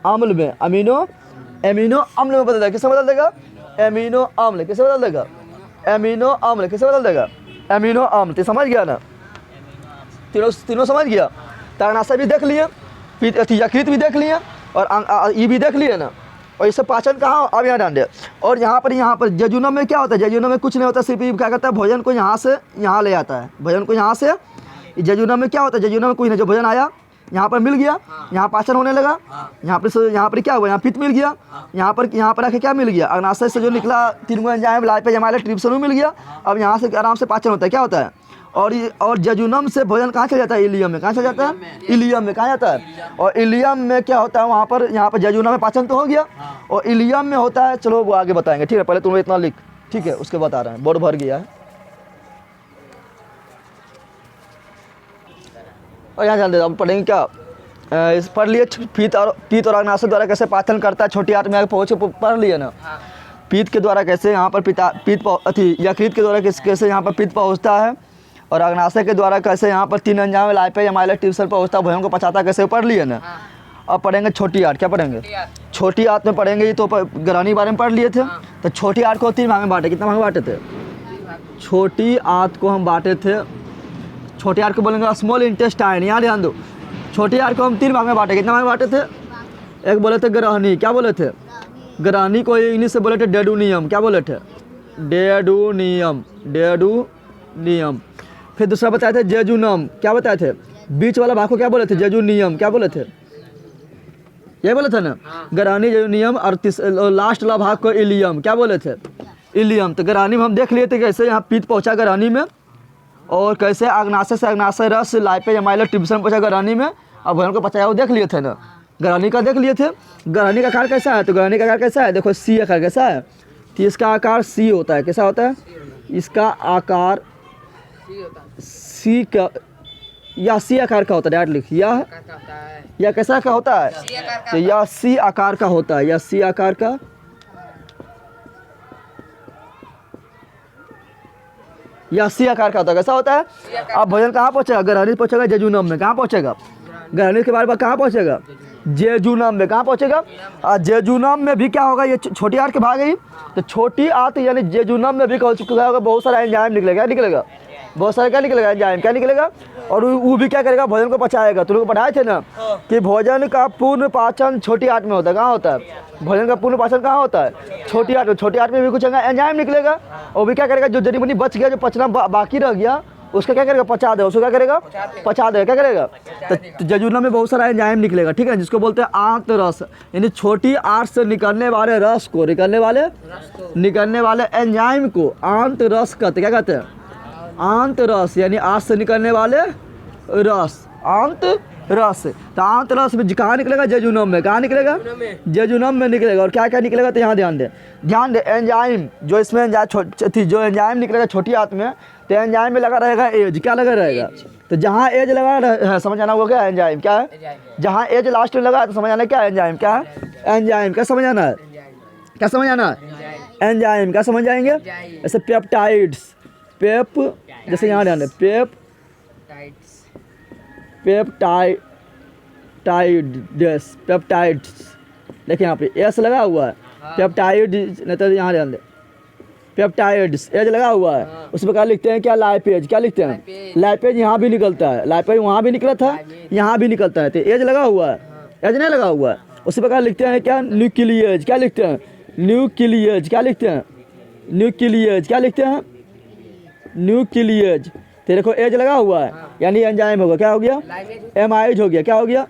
अम्ल में। एमिनो अम्ल में बदल देगा। किससे बदल देगा? एमिनो अम्ल। किससे बदल देगा? एमिनो अम्ल। किससे बदल देगा? एमिनो अम्ल। तो समझ गया ना? तीनों समझ गया। तारनाशय भी देख लिए, यकृत भी देख लिए, और ये भी देख लिए ना। और इससे पाचन कहाँ? अब यहाँ डांडे। और यहाँ पर जजुनम में क्या होता है? जजुनम में कुछ नहीं होता, सिर्फ क्या करता है? भोजन को यहाँ से यहाँ ले आता है। भोजन को यहाँ से, जजुनम में क्या होता है? जजुनम में कुछ नहीं, जो भोजन आया यहाँ पर मिल गया, यहाँ पाचन होने लगा। यहाँ पर क्या हुआ? यहाँ पित्त मिल गया। यहाँ पर आके क्या मिल गया? अग्नाशय से जो निकला 3 एंजाइम, लाइपेज, एमाइलेज, ट्रिप्सिन मिल गया। अब यहाँ से आराम से पाचन होता है। क्या होता है? और जजुनम से भोजन कहाँ चल जाता है? इलियम में। कहाँ चल जाता है? इलियम में। कहाँ जाता है? और इलियम में क्या होता है? वहाँ पर, यहाँ पर जजुनम में पाचन तो हो गया, और इलियम में होता है, चलो वो आगे बताएंगे। ठीक है, पहले तुम्हें इतना लिख, ठीक है, उसके बता रहे हैं। बोर्ड भर गया है। और यहाँ जान दे, अब पढ़ेंगे क्या? इस पढ़ लिए पीत और अग्नाशय द्वारा कैसे पाचन करता है। छोटी आंत में आगे पहुँचे, पढ़ लिए ना। पीत के द्वारा कैसे यहाँ पर यकृत के द्वारा कैसे यहाँ पर पित्त पहुँचता है, और अग्नाशय के द्वारा कैसे यहाँ पर 3 एंजाइम, लाइपेज, एमाइलेज, ट्रिप्सिन पहुँचता है, भोजन को पचाता कैसे, पढ़ लिए ना। अब पढ़ेंगे छोटी आंत। क्या पढ़ेंगे? छोटी आंत में पढ़ेंगे, ये तो ग्रहणी के बारे में पढ़ लिए थे। तो छोटी आंत को 3 भाग में बांटे, कितना भाग में बांटे थे? छोटी आंत को हम बांटे थे, छोटी आंत को बोलेंगे स्मॉल इंटेस्टाइन, यहाँ ध्यान दो। छोटी आंत को हम 3 भाग में बांटे, कितना भाग में बांटे थे? एक बोले थे ग्रहणी, क्या बोले थे? ग्रहणी को इंग्लिश से बोले थे डेडुनियम, क्या बोले थे? डेडुनियम, डेडुनियम। फिर दूसरा बताए थे जेजुनम, क्या बताए थे? बीच वाला भाग को क्या बोले थे? जेजुनियम, क्या बोले थे? ये बोले थे ना, ग्रहणी, जेजुनियम। और लास्ट वाला भाग को इलियम, क्या बोले थे? इलियम। तो ग्रहणी में हम देख लिए थे कैसे यहाँ पित्त पहुँचा ग्रहणी में, और कैसे अग्नाशय से अग्नाशय रस लाइपेज अमाइलेज ट्रिब्यूशन पहुँचा ग्रहणी में, और भोजन को पचाया वो देख लिए थे ना। ग्रहणी का देख लिए थे। ग्रहणी का आकार कैसा है? तो ग्रहणी का आकार कैसा है? देखो सी आकार कैसा है? तो इसका आकार सी होता है। कैसा होता है? इसका आकार सी का, या सी आकार का होता है। डायरेक्ट लिख, या कैसा का होता है? तो यह सी आकार का होता है, या सी आकार का, या सी आकार का होता है। कैसा होता है? अब भोजन कहाँ पहुँचेगा? ग्रहणी पहुँचेगा जेजुनम में। कहाँ पहुँचेगा? ग्रहणी के बाद कहाँ पहुँचेगा? जेजुनम में। कहाँ पहुँचेगा? जेजुनम में भी क्या होगा? ये छोटी आंत के भाग गई, तो छोटी आंत यानी जेजुनम में भी क्या होगा? बहुत सारा एंजाइम निकलेगा। क्या निकलेगा? बहुत सारा क्या निकलेगा? एंजाइम। क्या निकलेगा? और वो भी क्या करेगा? भोजन को पचाएगा। तुम लोग पढ़ाए थे ना कि भोजन का पूर्ण पाचन छोटी आंत में होता है। कहाँ होता है भोजन का पूर्ण पाचन? कहाँ होता है? छोटी आंत में। छोटी आंत में भी कुछ एंजाइम निकलेगा, और भी क्या करेगा? जो जड़ी बूटी बच गया, जो पचना बाकी रह गया, उसका क्या करेगा? पचा दे। उसको क्या करेगा? पचा दे। क्या करेगा? तो जेजुनम में बहुत सारा एंजाइम निकलेगा, ठीक है, जिसको बोलते हैं आंत रस, यानी छोटी आंत से निकलने वाले रस को, निकलने वाले एंजाइम को आंत रस कहते। क्या कहते हैं? आंत रस, यानी आंत से निकलने वाले रस, आंत रस। तो आंत रस में कहाँ निकलेगा? जेजुनम में। कहाँ निकलेगा? जेजुनम में निकलेगा। और क्या क्या निकलेगा? तो यहाँ ध्यान दे एंजाइम, जो इसमें जो एंजाइम निकलेगा छोटी आंत में, तो एंजाइम में लगा रहेगा एज। क्या लगा रहेगा? तो जहाँ एज लगा है समझ आना होगा क्या एंजाइम क्या है। जहाँ एज लास्ट में लगा है तो समझ आना क्या एंजाइम क्या है। एंजाइम क्या समझ आना है? क्या समझ आना है? एंजाइम क्या समझ जाएंगे? जैसे पेप्टाइड्स, पेप, जैसे यहाँ ध्यान दे, पेप्टाइड्स। देखिए यहाँ पे एस लगा हुआ है, पेप्टाइड, नहीं तो यहाँ ध्यान दे, पेप्टाइड्स एज लगा हुआ है। उस प्रकार लिखते हैं क्या? लाइपेज। क्या लिखते हैं? लाइपेज। यहाँ भी निकलता है, लाइपेज वहाँ भी निकला था, यहाँ भी निकलता है, तो एज लगा हुआ है, एज नहीं लगा हुआ है। उसी प्रकार लिखते हैं क्या? न्यूक्लियज। क्या लिखते हैं? न्यूक्लियज। क्या लिखते हैं? न्यूक्लियज। क्या लिखते हैं? न्यूक्लियज। तो देखो एज लगा हुआ है, यानी एंजाइम होगा। क्या हो गया? एमाइज हो गया। क्या हो गया?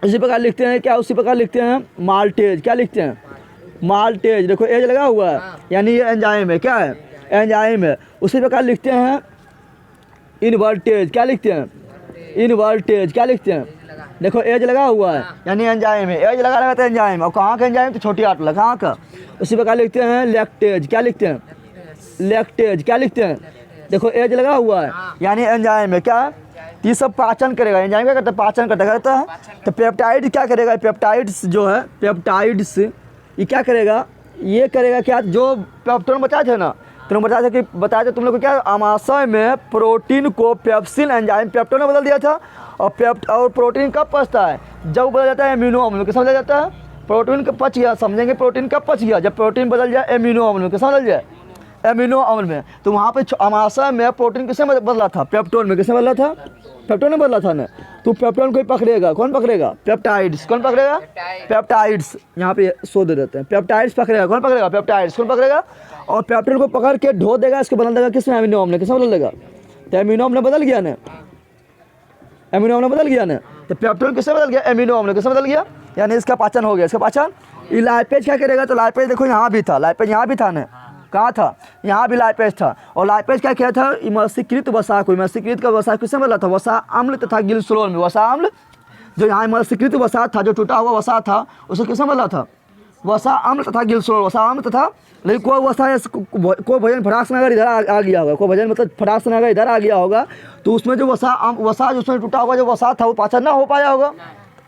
उसी प्रकार लिखते हैं क्या? उसी प्रकार लिखते हैं माल्टेज। क्या लिखते हैं? माल्टेज। देखो एज लगा हुआ है, यानी ये एंजाइम है। क्या है? एंजाइम है। उसी प्रकार लिखते हैं इनवर्टेज। क्या लिखते हैं? इनवर्टेज। क्या लिखते हैं? देखो एज लगा हुआ है, यानी एंजाइम है। एज लगा रहता है एंजाइम। और कहाँ का एंजाइम? तो छोटी आंत लगा। कहाँ का? उसी प्रकार लिखते हैं लैक्टेज। क्या लिखते हैं? लैक्टेज। क्या लिखते हैं? देखो एज लगा हुआ है, यानी एंजाइम है। क्या? ये सब पाचन करेगा। एंजाइम क्या करता है? पाचन करता है। तो पेप्टाइड क्या करेगा? पेप्टाइड्स जो है, पेप्टाइड्स ये क्या करेगा? ये करेगा क्या? जो पेप्टोन बताए थे ना, तुम बताया था तुम लोग को क्या? आमाशय में प्रोटीन को पेप्सिन एंजाइम पेप्टोन ने बदल दिया था। और प्रोटीन कब पचता है? जब बदल जाता है एमिनो अम्ल। कैसा बदल जाता है? प्रोटीन कब पच गया? समझेंगे प्रोटीन कब पच गया? जब प्रोटीन बदल जाए एमिनो अम्ल में। कैसा बदल जाए? एमिनो अम्ल में। तो वहाँ पे आमाशय में प्रोटीन किसने बदला था? पेप्टोन में। किसने बदला था? पेप्टोन ने बदला था ना। तो पेप्टोन कोई पकड़ेगा। कौन पकड़ेगा? पेप्टाइड्स। कौन पकड़ेगा? पेप्टाइड्स। यहाँ पे शोध देते हैं, पेप्टाइड्स पकड़ेगा। कौन पकड़ेगा? पेप्टाइड्स। कौन पकड़ेगा? और पेप्टोन को पकड़ के ढो देगा, इसको बदल देगा किसमें? एमिनो अम्ल। किसमें बदल देगा? तो एमिनो अम्ल बदल गया ना, एमिनो अम्ल बदल गया ना। तो पेप्टोन किससे बदल गया? एमिनो अम्ल। किससे बदल गया? यानी इसका पाचन हो गया। इसका पाचन। ये लाइपेज क्या करेगा? तो लाइपेज देखो यहाँ भी था, लाइपेज यहाँ भी था ना। कहाँ था? यहाँ भी लाइपेज था। और लाइपेज क्या किया था? इमल्सीकृत वसा को, इमल्सीकृत का वसा किससे बदला था? वसा अम्ल तथा गिल्सरोल में। वसा अम्ल जो यहाँ इमल्सीकृत वसा था, जो टूटा हुआ वसा था, उसको किससे बदला था? वसा अम्ल तथा गिल्सरोल। वसा अम्ल तथा, लेकिन कोई वसा कोई भोजन फटाक से अगर इधर आ गया होगा, कोई भोजन मतलब फटाक से अगर इधर आ गया होगा, तो उसमें जो वसा जो उसमें टूटा हुआ जो वसा था वो पाचन ना हो पाया होगा,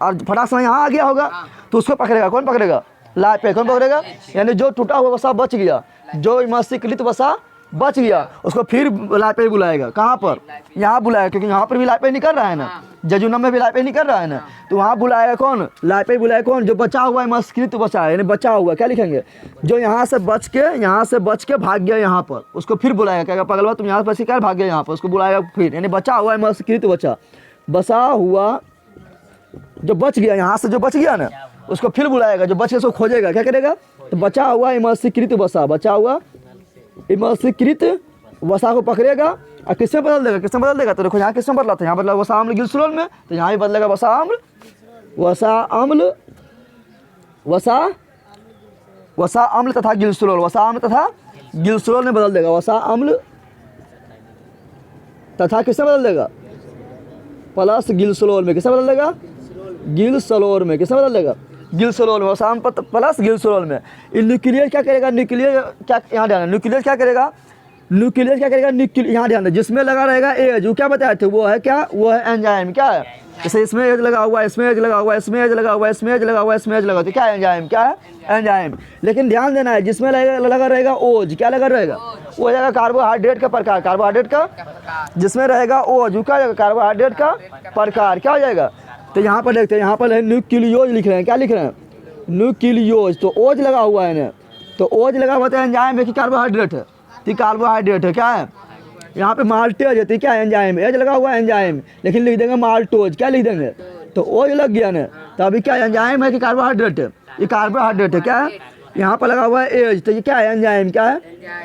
और फटाक से यहाँ आ गया होगा, तो उसको पकड़ेगा। कौन पकड़ेगा? लाइपेज। कौन पकड़ेगा? यानी जो टूटा हुआ वसा बच गया, जो इमल्सीकृत वसा बच गया, उसको फिर लाइपेज बुलाएगा। कहाँ पर? यहाँ बुलाएगा, क्योंकि यहाँ पर भी लाइपेज निकल रहा है ना, जजुनम में भी लाइपेज निकल रहा है ना, तो वहाँ बुलाएगा कौन? लाइपेज बुलाएगा कौन? जो बचा हुआ है, मस्कृत बचा है, यानी बचा हुआ क्या लिखेंगे? जो यहाँ से बच के भाग गया यहाँ पर, उसको फिर बुलाएगा। क्या पगलवा तुम यहाँ से बच के क्या भाग गया यहाँ पर, उसको बुलाएगा फिर, यानी बचा हुआ है मस्कृत बचा हुआ जो बच गया, यहाँ से जो बच गया ना, उसको फिर बुलाएगा। जो बच के उसको खोजेगा, क्या करेगा? तो बचा हुआ इमर्सीकृत वसा, बचा हुआ इमर्सीकृत वसा को पकड़ेगा और किसमें बदल देगा? किसमें बदल देगा? तो देखो यहाँ किसमें बदला था, यहाँ बदला वसा अम्ल गिलसुलोल में, तो यहाँ भी बदलेगा वसा अम्ल तथा गिलसुलोल, वसा अम्ल तथा गिलसुलोल में बदल देगा। वसा अम्ल तथा किसमें बदल देगा? प्लस गिलसुलोल में, किसमें बदल देगा? गिलसलोल में, किसमें बदल देगा? गिलसलोल में, वसा अम्ल प्लस गिलसलोल में। न्यूक्लियस क्या करेगा? न्यूक्लियस क्या, यहाँ ध्यान, न्यूक्लियस क्या करेगा? न्यूक्लियस क्या करेगा? यहाँ ध्यान, जिसमें लगा रहेगा एज, वो क्या बताए थे? वो है क्या? वो है एंजाइम। क्या है? जैसे इसमें एज लगा हुआ है, इसमें एज लगा हुआ है, इसमें एज लगा हुआ है, इसमें एज लगा हुआ है, इसमें एज लगा हुआ है, क्या है? एंजाइम। क्या है? एंजाइम। लेकिन ध्यान देना है, जिसमें लगा रहेगा ओज, क्या लगा रहेगा? वो हो जाएगा कार्बोहाइड्रेट का प्रकार, कार्बोहाइड्रेट का जिसमें रहेगा ओज, वो क्या हो जाएगा? कार्बोहाइड्रेट का प्रकार, क्या हो जाएगा? तो यहाँ पर देखते हैं, यहाँ पर न्यूक्लियोज लिख रहे हैं, क्या लिख रहे हैं? न्यूक्लियोज। तो ओज लगा हुआ है ना, तो ओज लगा हुआ तो एंजाइम है कि कार्बोहाइड्रेट है? तो कार्बोहाइड्रेट है। क्या है? यहाँ पे माल्टेज है, तो क्या है? एंजाइम। एज लगा हुआ है एंजाइम, लेकिन लिख देंगे माल्टोज, क्या लिख देंगे? तो ओज लग गया ना, तो अभी क्या एंजाइम है कि कार्बोहाइड्रेट है? ये कार्बोहाइड्रेट है। क्या है? यहाँ पर लगा हुआ है एज, तो ये क्या है? एंजाइम। क्या है?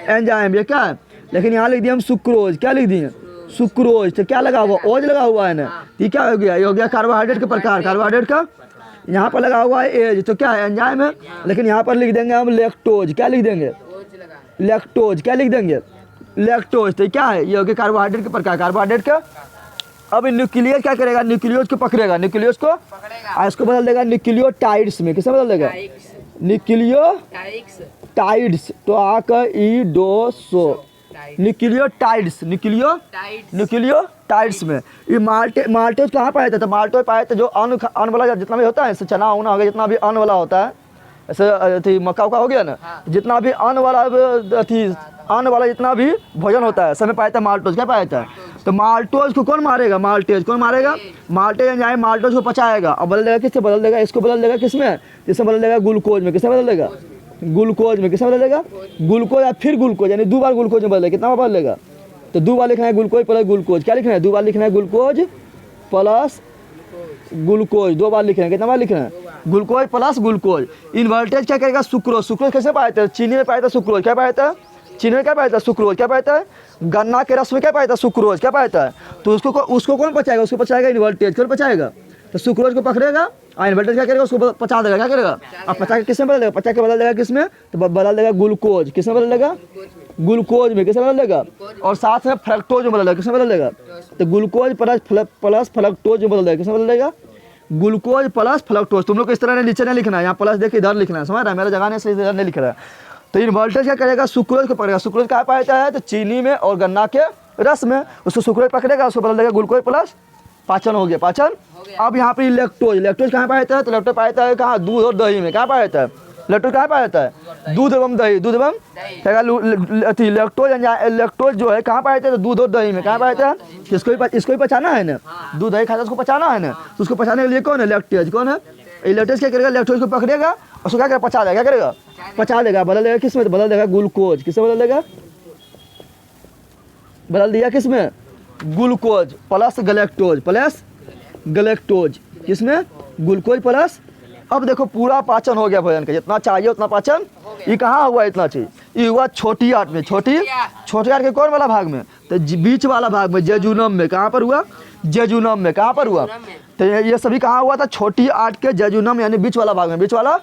एंजाइम। ये क्या है? लेकिन यहाँ लिख दिया हम सुक्रोज, क्या लिख दिए? सुक्रोज। तो क्या लगा हुआ? ओज लगा हुआ है ना, ये क्या हो गया? ये हो गया कार्बोहाइड्रेट का प्रकार, कार्बोहाइड्रेट का। यहाँ पर लगा हुआ है एज, तो क्या है? एंजाइम है। लेकिन यहाँ पर लिख देंगे हम लैक्टोज, क्या लिख देंगे? लैक्टोज। क्या लिख देंगे? लैक्टोज। तो क्या है? ये हो गया कार्बोहाइड्रेट का प्रकार, कार्बोहाइड्रेट का। अब न्यूक्लियस क्या करेगा? न्यूक्लियोज को पकड़ेगा, न्यूक्लियोज को, और इसको बदल देगा न्यूक्लियोटाइड्स में। किसमें बदल देगा? न्यूक्लियोटाइड्स। तो आकईडोसो, न्यूक्लियोटाइड्स, न्यूक्लियोटाइड्स में। ये माल्टेज कहाँ पाया जाता है? माल्टोज पाया जाता है जो अन्न वाला जितना भी होता है, जैसे चना उना हो गया, जितना भी अन्न वाला होता है, ऐसे मक्का उक्का हो गया ना, जितना भी अन्न वाला जितना भी भोजन होता है, सब में पाया जाता है माल्टोज। क्या पाया जाता है? तो माल्टोज को कौन मारेगा? माल्टेज। कौन मारेगा? माल्टेज एंजाइम माल्टोज को पचाएगा और बदल देगा किससे? बदल देगा इसको, बदल देगा किसमें? जिससे बदल देगा ग्लूकोज में। किससे बदल देगा? ग्लूकोज में। किससे बदल देगा? ग्लूकोज या फिर ग्लूकोज, यानी दो बार ग्लूकोज में बदल देगा। कितना बार बदलेगा? तो दो बार लिखना है ग्लूकोज प्लस ग्लूकोज। क्या लिखना है? दो बार लिखना है ग्लूकोज प्लस ग्लूकोज, दो बार लिखना है। कितना बार लिखना है? Glucose plus glucose. इन्वर्टेज क्या करेगा? सुक्रोज। सुक्रोज कैसे पाया जाता है? चीनी में पाया जाता है सुक्रोज। क्या पाया जाता है? चीनी में क्या पाया जाता है? सुक्रोज। क्या पाया जाता है? गन्ना के रस में क्या पाया जाता है? सुक्रोज। क्या पाया जाता है? तो उसको कौन पचाएगा? उसको पचाएगा इन्वर्टेज। कौन पचाएगा? तो सुक्रोज को पकड़ेगा और इन्वर्टेज क्या करेगा? उसको पचा देगा। क्या करेगा? अब पचा के किसमें बदल देगा? पचा के बदल देगा किसमें? तो बदल देगा ग्लूकोज। किसमें बदल देगा? ग्लूकोज में। किसमें बदल देगा? और साथ में फ्रक्टोज में बदल देगा। किसमें बदल देगा? तो ग्लूकोज प्लस फ्रक्टोज में बदल देगा। किसमें बदल देगा? Glucose plus fructose. तुम लोग को इस तरह नीचे नहीं लिखना है, यहाँ प्लस देखिए इधर लिखना है, समझ रहा है? मेरा जगह नहीं, इधर नहीं लिख रहा है। तो इन्वर्टेज क्या करेगा? सुक्रोज को पकड़ेगा। सुक्रोज कहाँ पाया जाता है? तो चीनी में और गन्ना के रस में। उसको सुक्रोज पकड़ेगा, उसको बदल देगा ग्लूकोज प्लस, पाचन हो गया, पाचन। अब यहाँ पे लैक्टोज, लैक्टोज कहाँ पाया जाता है? तो लैक्टोज पाया जाता है कहाँ? दूध और दही में। कहाँ पाया जाता है? लैक्टोज कहाँ पाया जाता है? दूध एवं दही, दूध एवं लैक्टोज जो है कहाँ पाया जाता है? दूध और दही में। कहाँ पाया जाता है? इसको ही पचाना है ना, दूध दही खाता है, उसको पचाना है ना, तो उसको पचाने के लिए कौन है? लैक्टेज। कौन है? लैक्टेज क्या करेगा? लैक्टोज को पकड़ेगा और उसको क्या करेगा? पचा देगा। क्या करेगा? पचा देगा। बदल देगा किसमें? तो बदल देगा ग्लूकोज। किससे बदल देगा? बदल दिया किसमें? Glucose plus galactose, plus galactose. किसमें? Glucose plus. अब देखो पूरा पाचन हो गया भोजन का, जितना चाहिए उतना पाचन। ये कहाँ हुआ इतना चीज? ये हुआ छोटी आंत में। छोटी आंत के कौन वाला भाग में? तो बीच वाला भाग में, जेजुनम में। कहाँ पर हुआ? जेजुनम में। कहाँ पर हुआ? तो ये सभी कहाँ हुआ था? छोटी आंत के जेजुनम, यानी बीच वाला भाग में, बीच वाला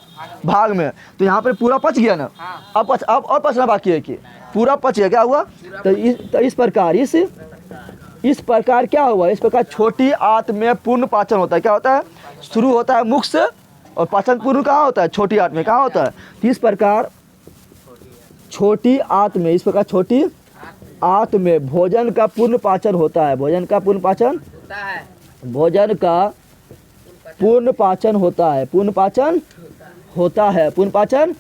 भाग में। तो यहाँ पर पूरा पच गया ना। अब और पचना बाकी है कि पूरा पच गया। क्या हुआ? तो इस प्रकार क्या हुआ? इस प्रकार छोटी आंत में पूर्ण पाचन होता है। क्या होता है? शुरू होता है मुख से और पाचन पूर्ण कहाँ होता है? छोटी आंत में। कहाँ होता है? इस प्रकार छोटी आंत में, इस प्रकार छोटी आंत में भोजन का पूर्ण पाचन होता है। भोजन का पूर्ण पाचन होता है। भोजन का पूर्ण पाचन होता है। पूर्ण पाचन होता है। पूर्ण पाचन।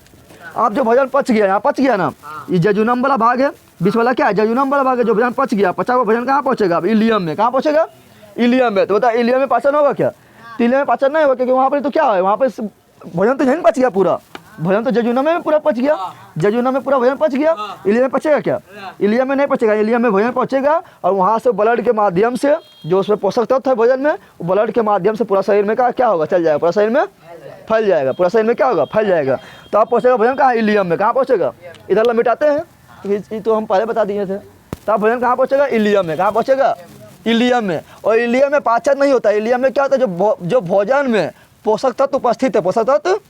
अब जो भोजन पच गया, यहाँ पच गया ना, ये जेजुनम वाला भाग है, बीच वाला क्या है, जजुनम वाला भाग है, जो भोजन पच गया, पचा हुआ भोजन कहाँ पहुँचेगा, अब इलियम में, कहाँ पहुँचेगा, इलियम में। तो बता इलियम में पाचन होगा क्या, तो इलियम में पाचन नहीं होगा, क्योंकि वहाँ पर तो क्या है, वहाँ पर भोजन तो नहीं पच गया पूरा, भोजन तो जजुनम में पूरा पच गया, जजुनम में पूरा भोजन पच गया, इलियम में पचेगा क्या, इलियम में नहीं पचेगा, इलियम में भोजन पहुँचेगा और वहाँ से ब्लड के माध्यम से जो उसमें पोषक तत्व है भोजन में, ब्लड के माध्यम से पूरा शरीर में क्या होगा, चल जाएगा, पूरा शरीर में फैल जाएगा, पूरा शरीर में क्या होगा, फैल जाएगा। तो आप पहुँचेगा भोजन कहाँ, इलियम में, कहाँ पहुँचेगा, इधर लमिटाते हैं, ये तो हम पहले बता दिए थे। तो आप भोजन कहाँ पहुँचेगा, इलियम में, कहाँ पहुँचेगा, इलियम में। और इलियम में पाचन नहीं होता, इलियम में क्या होता है, जो भोजन में पोषक तत्व उपस्थित है, पोषक तत्व,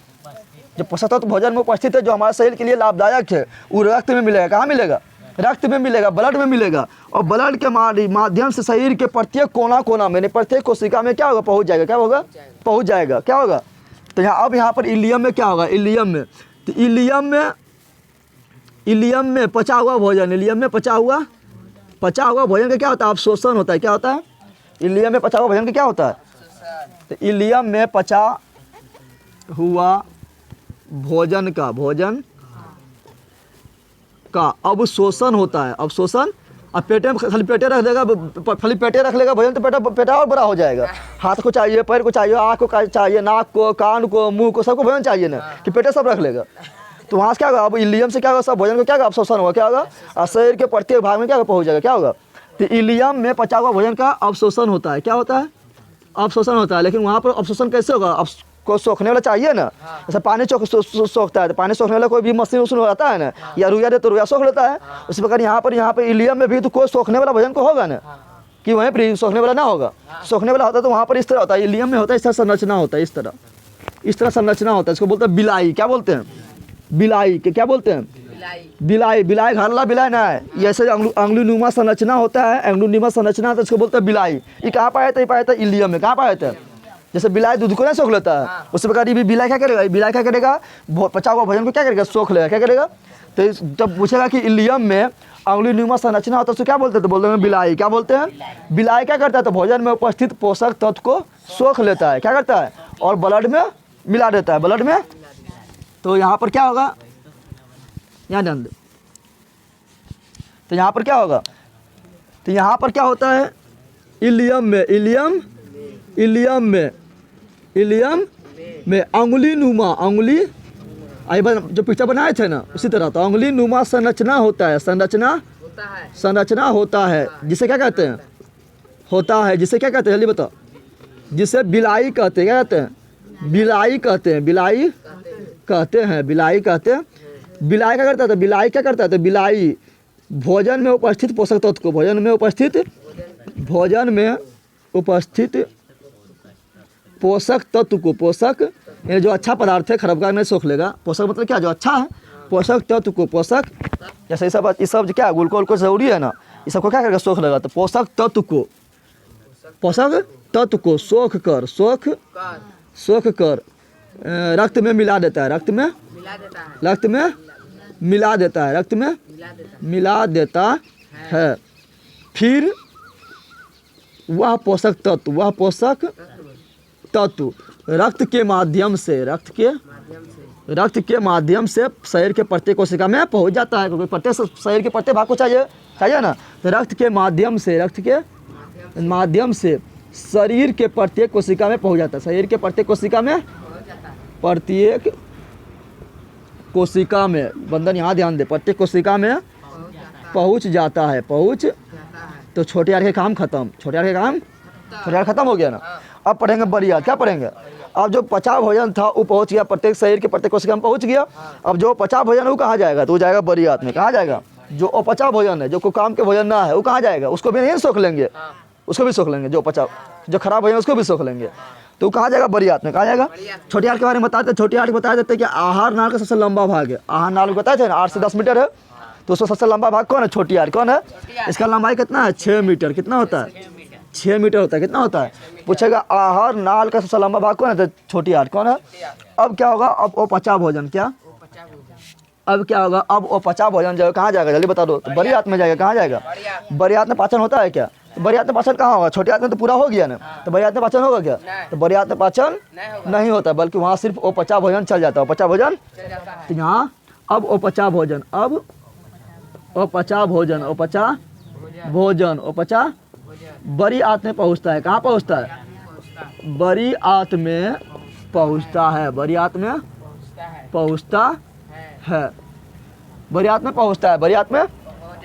जो पोषक तत्व भोजन में उपस्थित है, जो हमारे शरीर के लिए लाभदायक है, वो रक्त में मिलेगा, कहाँ मिलेगा, रक्त में मिलेगा, ब्लड में मिलेगा। और ब्लड के माध्यम से शरीर के प्रत्येक कोना कोना में, प्रत्येक कोशिका में क्या होगा, पहुँच जाएगा, क्या होगा, पहुँच जाएगा, क्या होगा। तो यहाँ अब यहाँ पर इलियम में क्या होगा, इलियम में, तो इलियम में पचा हुआ भोजन, इलियम में पचा हुआ भोजन का क्या होता है, अवशोषण होता है, क्या होता है, इलियम में पचा हुआ भोजन का क्या होता है, तो इलियम में पचा हुआ भोजन का अवशोषण होता है, अवशोषण। अब पेटे में खाली पेटे रख देगा, खाली पेटे रख लेगा भोजन, तो पेटा और बड़ा हो जाएगा। हाथ को चाहिए, पैर को चाहिए, आँख को चाहिए, नाक को, कान को, मुंह को, सबको भोजन चाहिए ना, कि पेटे सब रख लेगा। तो वहाँ से क्या होगा, अब इलियम से क्या होगा, सब भोजन को क्या होगा, अवशोषण होगा, क्या होगा, और शरीर के प्रत्येक भाग में क्या पहुँच जाएगा, क्या होगा। तो इलियम में पचा हुआ भोजन का अवशोषण होता है, क्या होता है, अवशोषण होता है। लेकिन वहाँ पर अवशोषण कैसे होगा, अब को सोखने वाला चाहिए ना, जैसे पानी सोखता है, तो पानी सोखने वाला कोई भी मशीन उसन रहता है ना, या रुइया दे तो रुइया सोख लेता है। उसी प्रकार यहाँ पर इलियम में भी तो कोई सोखने वाला भोजन को होगा ना, कि वहीं पर सोखने वाला ना होगा, सोखने वाला होता तो वहाँ पर इस तरह होता है, इलियम में होता है इस तरह संरचना होता है, इस तरह संरचना होता है। इसको बोलते हैं बिलाई, क्या बोलते हैं, बिलाई के क्या बोलते हैं, बिलाई घरला बिलाई ना है, ऐसे अंगुलीनुमा संरचना होता है, अंगुलीनुमा संरचना तो इसको बोलते हैं बिलाई। ये कहाँ पाया था, ये पाया था इलियम में, कहाँ पाया था, जैसे बिलाई दूध को ना सोख लेता है, उसी प्रकार ये भी बिलाई क्या करेगा, बिलाई क्या करेगा, पचा हुआ भोजन को क्या करेगा, सोख लेगा, क्या करेगा। तो जब पूछेगा कि इलियम में अंगुलीनुमा संरचना होता है तो क्या बोलते हैं, तो बोलते हैं बिलाई, क्या बोलते हैं, बिलाई क्या करता है, तो भोजन में उपस्थित पोषक तत्व को सोख लेता है, क्या करता है, और ब्लड में मिला देता है, ब्लड में। तो यहाँ पर क्या होगा, यहाँ ध्यान दे, तो यहाँ पर क्या होगा, तो यहाँ पर क्या होता है, इलियम में अंगुली आई जो पिक्चर बनाए थे ना, उसी तरह तो अंगुलीनुमा संरचना होता है, संरचना होता है, जिसे क्या कहते हैं, होता है, जिसे क्या कहते हैं, जल्दी बताओ, जिसे बिलाई कहते हैं, क्या कहते हैं, बिलाई कहते हैं, बिलाई कहते हैं। बिलाई क्या करता है, बिलाई क्या करता है, तो बिलाई भोजन में उपस्थित पोषक तत्व को, भोजन में उपस्थित पोषक तत्व को, पोषक यानी जो अच्छा पदार्थ है, खराब का नहीं सोख लेगा, पोषक मतलब क्या, जो अच्छा है, पोषक तत्व को, पोषक जैसे ये सब क्या ग्लूकोज को जरूरी है ना, ये सबको क्या करेगा, सोख लेगा। तो पोषक तत्व को सोख कर रक्त में मिला देता है, रक्त में मिला देता है। फिर वह पोषक तत्व रक्त के माध्यम से शरीर के प्रत्येक कोशिका में पहुंच जाता है, क्योंकि प्रत्येक शरीर के प्रत्येक भाग को चाहिए ना, तो रक्त के माध्यम से शरीर के प्रत्येक कोशिका में पहुंच जाता है, शरीर के प्रत्येक कोशिका में बंधन, यहाँ ध्यान दे, प्रत्येक कोशिका में पहुंच जाता है, तो छोटे यार के काम खत्म, छोटे यार खत्म हो गया ना। अब पढ़ेंगे बड़ी याद, क्या पढ़ेंगे, अब जो पचा भोजन था वो पहुंच गया, प्रत्येक शरीर के प्रत्येक कोशिका में पहुंच गया। अब जो पचा भोजन है वो कहाँ जाएगा, तो वो जाएगा बड़ी याद में, कहाँ जाएगा, जो अपचा भोजन है, जो कोई काम के भोजन ना है, वो कहाँ जाएगा, उसको भी नहीं सोख लेंगे, उसको भी सोख लेंगे, जो खराब भोजन उसको भी सोख लेंगे, तो कहाँ जाएगा, बड़ी याद में, कहाँ जाएगा। छोटी हार्ट के बारे में बताते, छोटी हार्ट बता देते कि आहार नाल का सबसे लंबा भाग है, आहार नाल बताए थे ना 8 से 10 मीटर है, तो उसका सबसे लंबा भाग कौन है, छोटी हार्ट, कौन है, इसका लंबाई कितना है, 6 मीटर, कितना होता है, 6 मीटर होता है, कितना होता है, पूछेगा आहार नाल का सबसे लंबा भाग कौन है, तो छोटी हार्ट कौन है। अब क्या होगा, अब वो पचा भोजन क्या, अब क्या होगा, अब वो पचा भोजन जो कहाँ जाएगा, जल्दी बता दो, तो बड़ी हाथ में जाएगा, कहाँ जाएगा, बड़ी हाथ में पाचन होता है क्या, तो बड़ी हाथ में पाचन कहाँ होगा, छोटी हाथ में तो पूरा हो गया ना, तो बड़ी हाथ में पाचन होगा क्या, तो बड़ी हाथ में पाचन नहीं होता, बल्कि वहाँ सिर्फ वो पचा भोजन चल जाता है, पचा भोजन। तो यहाँ अब वो पचा भोजन, अब अपचा भोजन, अपचा भोजन, अपचा बड़ी आंत में पहुँचता है। कहाँ पहुँचता है? बड़ी आंत में पहुँचता है, बड़ी आंत में पहुँचता है, बड़ी आंत में पहुँचता है, बड़ी आंत में।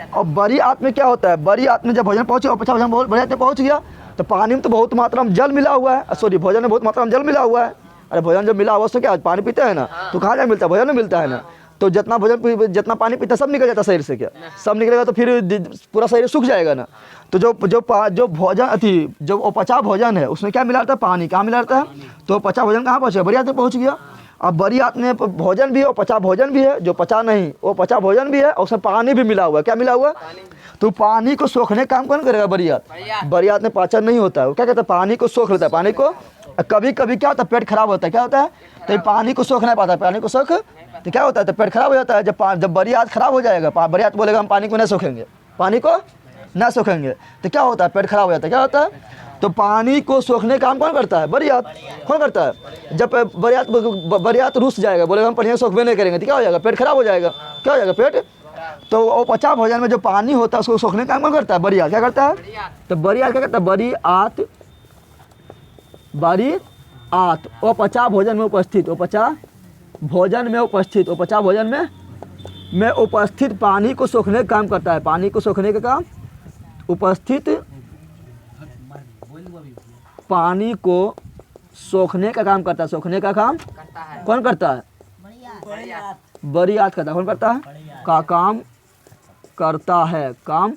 और बड़ी आंत में क्या होता है? बड़ी आंत में जब भोजन पहुँचे, अपचा भोजन बड़ी आंत में पहुँच गया तो पानी में तो बहुत मात्रा में जल मिला हुआ है, सॉरी भोजन में बहुत मात्रा में जल मिला हुआ है। अरे भोजन जब मिला हुआ उससे क्या पानी पीते हैं ना, तो कहाँ जाके मिलता है? भोजन में मिलता है ना। तो जितना भोजन जितना पानी पीता सब निकल जाता शरीर से, क्या सब निकलेगा तो फिर पूरा शरीर सूख जाएगा ना। तो जो भोजन थी, जो अपचा भोजन है उसमें क्या मिला रहता है? पानी। कहाँ मिला रहता है? तो अपचा भोजन कहाँ पहुँचे? बड़ी आंत में पहुँच गया। अब बड़ी आंत में भोजन भी है और पचा भोजन भी है, जो पचा नहीं वो पचा भोजन भी है और उसमें पानी भी मिला हुआ है। क्या मिला हुआ? तो पानी को सोखने काम कौन करेगा? बड़ी आंत। बड़ी आंत में पाचन नहीं होता है, वो क्या कहता है? पानी को सोख लेता है। पानी को कभी कभी क्या होता है? पेट खराब होता है। क्या होता है? तो पानी को सोख नहीं पाता, पानी को सोख तो क्या होता है? तो पेट खराब हो जाता है। जब बड़ी आंत खराब हो जाएगा, बड़ी आंत बोलेगा हम पानी को नहीं सोखेंगे, पानी को ना सोखेंगे, तो क्या होता है? पेट खराब हो जाता है। क्या होता है? तो पानी को सोखने का काम कौन करता है? बड़ी आंत। कौन करता है? जब बड़ी आंत रुस जाएगा, बोलेगा हम पानी सोखबे नहीं करेंगे, तो क्या हो जाएगा? पेट खराब हो जाएगा। क्या हो जाएगा? पेट। तो वो पचा भोजन में जो पानी होता है उसको सोखने का काम कौन करता है? बड़ी आंत। क्या करता है? तो बड़ी आंत क्या करता है? बड़ी आंत, बड़ी आंत वो पचा भोजन में उपस्थित, वो पचा भोजन में उपस्थित, वो पचा भोजन में उपस्थित पानी को सोखने का काम करता है। पानी को सोखने का काम, उपस्थित पानी को सोखने का काम करता है। सोखने का काम कौन करता है? बड़ी आंत करता है। कौन करता है? का काम करता है, काम।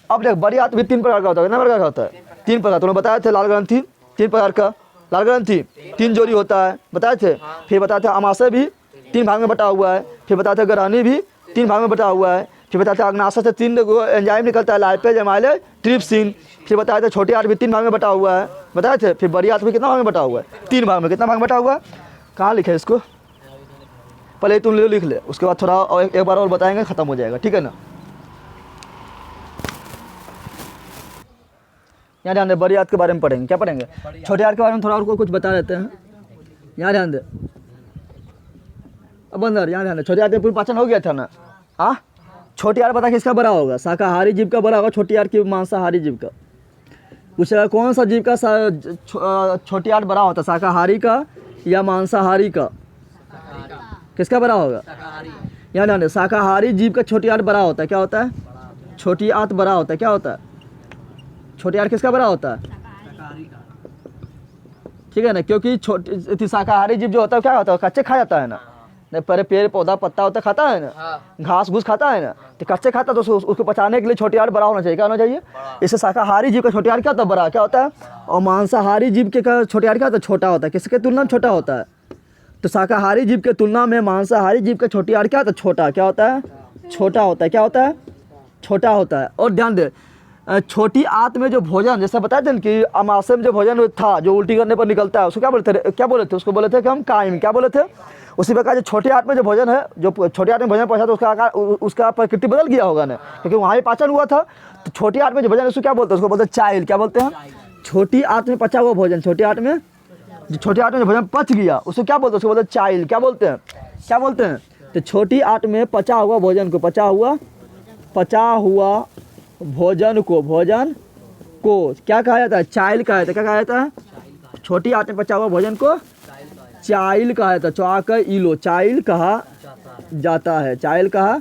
अब देख, बड़ी आंत भी 3 प्रकार का होता है। कितना प्रकार का होता है? 3 प्रकार। तुमने बताए थे लाल ग्रंथि 3 प्रकार का, लाल ग्रंथि 3 जोड़ी होता है, बताए थे। फिर बताए थे अमाशय भी 3 भाग में बटा हुआ है। फिर बताए थे ग्रहणी भी 3 भाग में बटा हुआ है। फिर बताया था अग्नाशय से 3 एंजाइम निकलता है, लाइपेज, एमाइलेज, ट्रिप्सिन। फिर बताया था छोटी आंत भी 3 भाग में बटा हुआ है, बताए थे। फिर बड़ी आंत भी कितना भाग में बटा हुआ है? 3 भाग में। कितना भाग में बटा हुआ है? कहाँ लिखे इसको? पहले तुम लिख ले, उसके बाद थोड़ा और एक बार और बताएंगे, खत्म हो जाएगा, ठीक है ना। यहाँ ध्यान दे, बड़ी आंत के बारे में पढ़ेंगे। क्या पढ़ेंगे? छोटी आंत के बारे में थोड़ा और कुछ बता देते हैं। यहाँ ध्यान दे, अब अंदर यहाँ ध्यान दे। छोटी आंत में पूरी पाचन हो गया था ना। हाँ, छोटी आंत पता किसका बड़ा होगा? शाकाहारी जीव का बड़ा होगा। छोटी आंत की मांसाहारी जीव का। पूछेगा कौन सा जीव का छोटी आंत बड़ा होता है, शाकाहारी का या मांसाहारी का? किसका बड़ा होगा? यहाँ ध्यान दे, शाकाहारी जीव का छोटी आंत बड़ा होता है। क्या होता है? छोटी आंत बड़ा होता है। क्या होता है? छोटी आंत किसका बड़ा होता है? ठीक है ना, क्योंकि छोटी शाकाहारी जीव जो होता है क्या होता है? कच्चे खा जाता है ना। पहले पेड़ पौधा पत्ता होता खाता है ना, घास घूस खाता है ना, तो कच्चे खाता तो उसको पचाने के लिए छोटी आंत बड़ा होना चाहिए। क्या होना चाहिए? इससे शाकाहारी जीव का छोटी आंत क्या होता है? बड़ा। क्या होता है? और मांसाहारी जीव के का छोटी आंत क्या होता है? छोटा होता है। किसके तुलना में छोटा होता है? तो शाकाहारी जीव के तुलना में मांसाहारी जीव का छोटी आंत क्या होता है? छोटा। क्या होता है? छोटा होता है। क्या होता है? छोटा होता है। और ध्यान दे, छोटी आंत में जो भोजन, जैसे बताया था कि अमाशय में जो भोजन था जो उल्टी करने पर निकलता है, उसको क्या बोलते थे? क्या बोले थे? उसको बोले थे कि हम कायम। क्या बोले थे? उसी प्रकार जो छोटी आंत में जो भोजन है, जो छोटी आंत में भोजन पहुंचा तो उसका आकार, उसका प्रकृति बदल गया होगा ना, क्योंकि वहाँ ही पाचन हुआ था। तो छोटी आंत में जो भोजन है उसको क्या बोलते हैं? उसको बोलते हैं चाइल। क्या बोलते हैं? छोटी आंत में पचा हुआ भोजन, छोटी आंत में जो भोजन पच गया उसको क्या बोलते हैं? उसको बोलते हैं चाइल। क्या बोलते हैं? क्या बोलते हैं? तो छोटी आंत में पचा हुआ भोजन को, पचा हुआ भोजन को क्या कहा जाता है? चाइल कहा जाता है। क्या कहा जाता है? छोटी आंत में पचा हुआ भोजन को चाइल कहा जाता है। चौका इलो, चाइल कहा जाता है। चाइल कहा।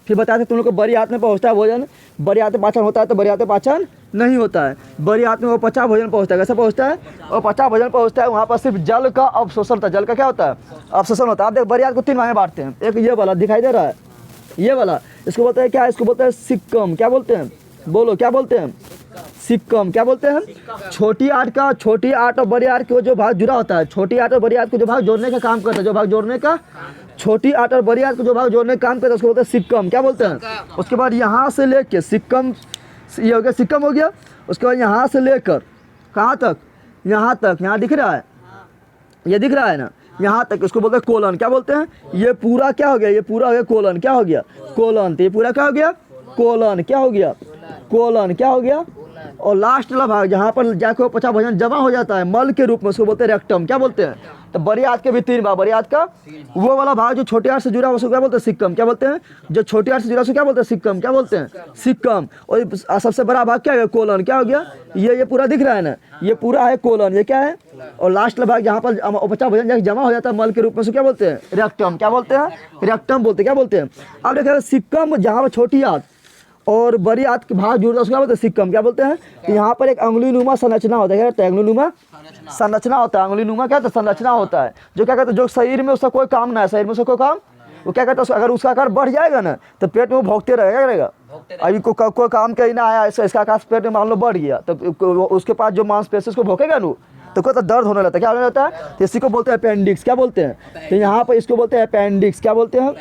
फिर बताते हैं तुम लोग को बड़ी आंत में पहुँचता है भोजन, बड़ी आंत में पाचन होता है, तो बड़ी आंत में पाचन नहीं होता है। बड़ी आंत में वो पचा भोजन पहुँचता है। कैसे पहुँचता है? और पचा भोजन पहुँचता है, वहाँ पर सिर्फ जल का अवशोषण होता है। जल का क्या होता है? अवशोषण होता है। आप देख, बड़ी आंत को 3 भाग में बांटते हैं। एक ये वाला दिखाई दे रहा है, ये वाला, इसको बोलते हैं क्या? इसको बोलते हैं सिक्कम। क्या बोलते हैं? बोलो, क्या बोलते हैं? सिक्कम। क्या बोलते हैं? छोटी आंत और बड़ी आंत को जो भाग जुड़ा होता है, छोटी आंत और बड़ी आंत को जो भाग जोड़ने का काम करता है, जो भाग जोड़ने का, छोटी आंत और बड़ी आंत को जो भाग जोड़ने का काम करता है उसको बोलते हैं सिक्कम। क्या बोलते हैं? उसके बाद यहाँ से लेके सिक्कम, ये हो गया, सिक्कम हो गया। उसके बाद यहाँ से लेकर कहाँ तक? यहाँ तक। यहाँ दिख रहा है, ये दिख रहा है ना, यहाँ तक, उसको बोलते हैं कोलन। क्या बोलते हैं? ये पूरा क्या हो गया? ये पूरा हो गया कोलन। क्या हो गया? कोलन। तो ये पूरा क्या हो गया? कोलन। क्या हो गया? कोलन। क्या हो गया? और लास्ट वाला भाग जहाँ पर जाके वो पचा भोजन जमा हो जाता है मल के रूप में, उसको बोलते हैं रेक्टम। क्या बोलते हैं? तो बड़ी आंत के भी 3 भाग, बड़ी आंत का वो वाला भाग जो छोटे आंत से जुड़ा उसको क्या बोलते हैं? सिक्कम। क्या बोलते हैं? जो छोटे आंत से जुड़ा उसको क्या बोलते हैं? सिक्कम। क्या बोलते हैं? सिक्कम। और सबसे बड़ा भाग क्या है? कोलन। क्या हो गया? ये पूरा दिख रहा है ना, ये पूरा है कोलन। ये क्या है? और लास्ट वाला भाग जहाँ पर पचा भोजन जाके जमा हो जाता है मल के रूप में, उसको क्या बोलते हैं? रेक्टम। क्या बोलते हैं? रेक्टम बोलते हैं। क्या बोलते हैं? अब देखिए सिक्कम जहाँ पर छोटी आंत और बड़ी आंत के भाग जुड़ता है उसको क्या बोलते हैं? सिक्कम। क्या बोलते हैं? तो यहाँ पर एक अंगुली नुमा संरचना होता है। क्या कहते हैं? अंगुली नुमा संरचना होता है। अंगुली नुमा क्या होता है? संरचना होता है, जो क्या कहते हैं? जो शरीर में उसका कोई काम ना है, शरीर में उसका कोई काम, वो क्या कहता है? अगर उसका आकार बढ़ जाएगा ना तो पेट में वो भोंकते रहेगा। क्या करेगा? अभी कोई काम कहीं ना आया, इसका आकार पेट में मान लो बढ़ गया तो उसके पास जो मांसपेशी उसको भोंकेगा ना तो क्या दर्द होने लगता है। क्या होने लगता है? तो इसी को बोलते हैं अपेंडिक्स। क्या बोलते हैं? तो यहाँ पर इसको बोलते हैं अपेंडिक्स। क्या बोलते हैं?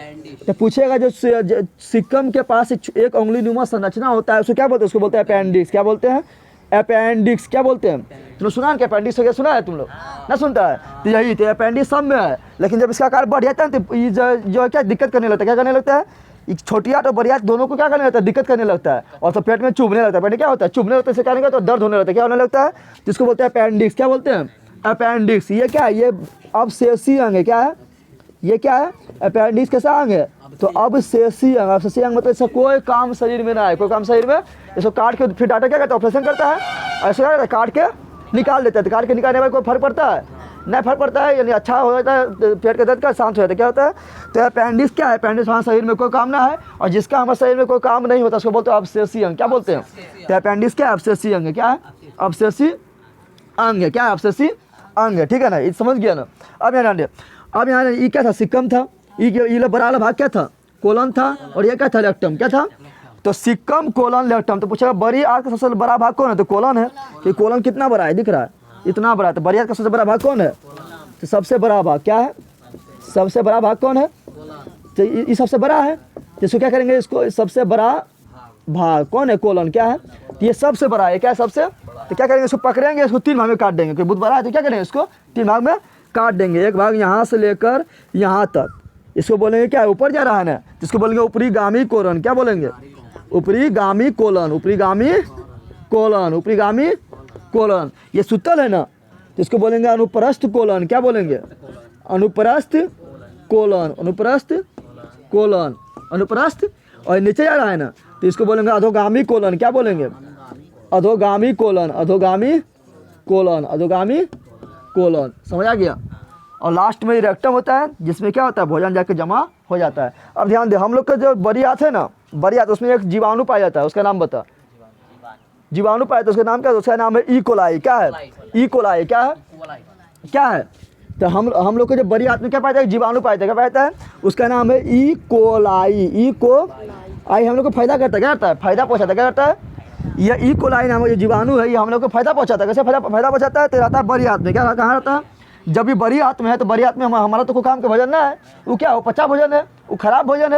तो पूछेगा जो सिक्कम के पास एक उंगली नुमा संरचना होता है उसको क्या बोलते हैं? उसको बोलते हैं अपेंडिक्स। क्या बोलते हैं? अपेंडिक्स। क्या बोलते हैं? तुम लोग सुना है कि अपेंडिक्स हो गया? सुना है तुम लोग? ना सुनता है? तो यही तो अपेंडिक्स सब में है, लेकिन जब इसका आकार बढ़ जाता है तो ये जो क्या दिक्कत करने लगता है। क्या करने लगता है? छोटी आंत और बड़ी आंत दोनों को क्या करने लगता है? दिक्कत करने लगता है, और तो पेट में चुभने लगता है। पेट क्या होता है? चुभने लगता है। इससे क्या नहीं, तो दर्द होने लगता है। क्या होने लगता है? जिसको बोलते हैं अपेंडिक्स। क्या बोलते हैं? अपेंडिक्स। ये क्या है? ये अवशेषी अंग है। क्या है? ये क्या है? अपेंडिक्स कैसा अंग है? तो अवशेषी अंग। अवशेषी अंग मतलब इसका कोई काम शरीर में ना है, कोई काम शरीर में, इसको काट के फिर डॉक्टर क्या करता है? ऑपरेशन करता है, ऐसे क्या करता है? काट के निकाल देता है। तो काट के निकालने में कोई फर्क पड़ता है? नहीं फर्क पड़ता है, यानी अच्छा हो जाता है, पेट का दर्द का शांत हो जाता है। क्या होता है? तो अपेंडिक्स क्या है? अपेंडिक्स हमारे शरीर में कोई काम ना है, और जिसका हमारे शरीर में कोई काम नहीं होता उसको बोलते हैं अवशेषी अंग। क्या बोलते हैं? तो अपेंडिक्स क्या है? अवशेषी अंग है। क्या है? अवशेषी अंग है। क्या है? अवशेषी अंग है। ठीक है ना, ये समझ गया ना? अब यहाँ ये क्या था? सिक्कम था। ये बड़ा वाला भाग क्या था? कोलन था। और ये क्या था? रेक्टम। क्या था? तो सिक्कम, कोलन, रेक्टम। तो पूछेगा बड़ी आंत का सबसे बड़ा भाग कौन है? तो कोलन है। कि कोलन कितना बड़ा है? दिख रहा है इतना बड़ा है। तो बड़ी आंत का सबसे बड़ा भाग कौन है? तो सबसे बड़ा भाग क्या है? सबसे बड़ा भाग कौन है? तो ये सबसे बड़ा है। इसको क्या करेंगे? इसको सबसे बड़ा भाग कौन है? कोलन। क्या है? तो ये सबसे बड़ा है। क्या है? सबसे। तो क्या करेंगे? इसको पकड़ेंगे, इसको 3 भाग में काट देंगे। बहुत बड़ा है तो क्या करेंगे? इसको 3 भाग में काट देंगे। एक भाग यहाँ से लेकर यहाँ तक, इसको बोलेंगे क्या? ऊपर जा रहा है ना, जिसको बोलेंगे ऊपरी गामी कोलन। क्या बोलेंगे? ऊपरी गामी कोलन। ऊपरी गामी कोलन। ऊपरी गामी कोलन। ये सुतल है ना, तो इसको बोलेंगे अनुप्रस्थ कोलन। क्या बोलेंगे? अनुप्रस्थ कोलन। अनुप्रस्थ कोलन। अनुप्रस्थ। और नीचे जा रहा है ना, तो इसको बोलेंगे अधोगामी कोलन। क्या बोलेंगे? अधोगामी कोलन। अधोगामी कोलन। अधोगामी कोलन। समझ आ गया? और लास्ट में रेक्टम होता है, जिसमें क्या होता है? भोजन जाके जमा हो जाता है। अब ध्यान दे, हम लोग का जो बड़ी आंत है ना, बड़ी आंत, उसमें एक जीवाणु पाया जाता है, उसका नाम बता। जीवाणु पाया तो उसका नाम क्या है? उसका नाम है ई कोलाई। क्या है? E coli. क्या है? क्या है? तो हम लोग को जो बड़ी आंत में क्या पाया जाता है? जीवाणु पाया जाता है। क्या पाया जाता है? उसका नाम है ई कोलाई। ई कोलाई हम लोग को फायदा करता है। क्या करता है? फायदा पहुँचाता है। क्या करता है? ये ई कोलाई नाम का जो जीवाणु है, ये हम लोग को फायदा पहुँचाता है। कैसे फायदा पहुँचाता है? तो रहता है बड़ी आंत में। क्या कहाँ रहता है? जब भी बड़ी आंत में है, तो बड़ी आंत में हमारा तो कोई काम का भोजन ना है, वो क्या? वो पचा भोजन है, वो खराब भोजन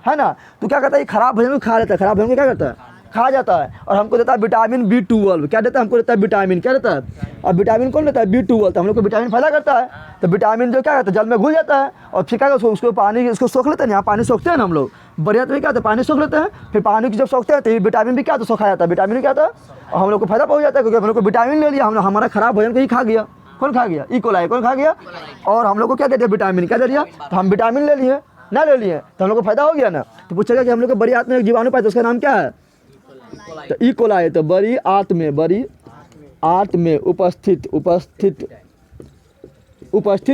है ना? तो क्या करता है? खराब भोजन को खा लेता है। खराब भोजन को क्या करता है? खा जाता है। और हमको देता है विटामिन B12। क्या देता है? हमको देता है विटामिन। क्या देता है? और विटामिन कौन देता है? B12। तो हम लोग को विटामिन फायदा करता है। तो विटामिन जो क्या करता है? जल में घुल जाता है, और फिर क्या उसको पानी, इसको सोख लेते हैं। यहाँ पानी सोखते हैं ना हम लोग, बड़ी आंत में क्या होता है? पानी सोख लेते हैं। फिर पानी की जब सोखते हैं तो ये विटामिन भी क्या होता है? सोखा जाता है। विटामिन क्या होता है? और हम लोग को फायदा पहुँच जाता है, क्योंकि हम लोग को विटामिन ले लिया, हमारा खराब भोजन को ही खा गया। कौन खा गया? E coli. कौन खा गया? और हम लोग को क्या दे दिया? विटामिन। क्या दे दिया? तो हम विटामिन ले लिए, ना ले लिए तो हम लोग को फायदा हो गया ना। तो पूछेगा कि हम लोग को बड़ी आंत में एक जीवाणु पाया तो उसका नाम क्या है? तो ई कोलाई। तो बड़ी आंत में उपस्थित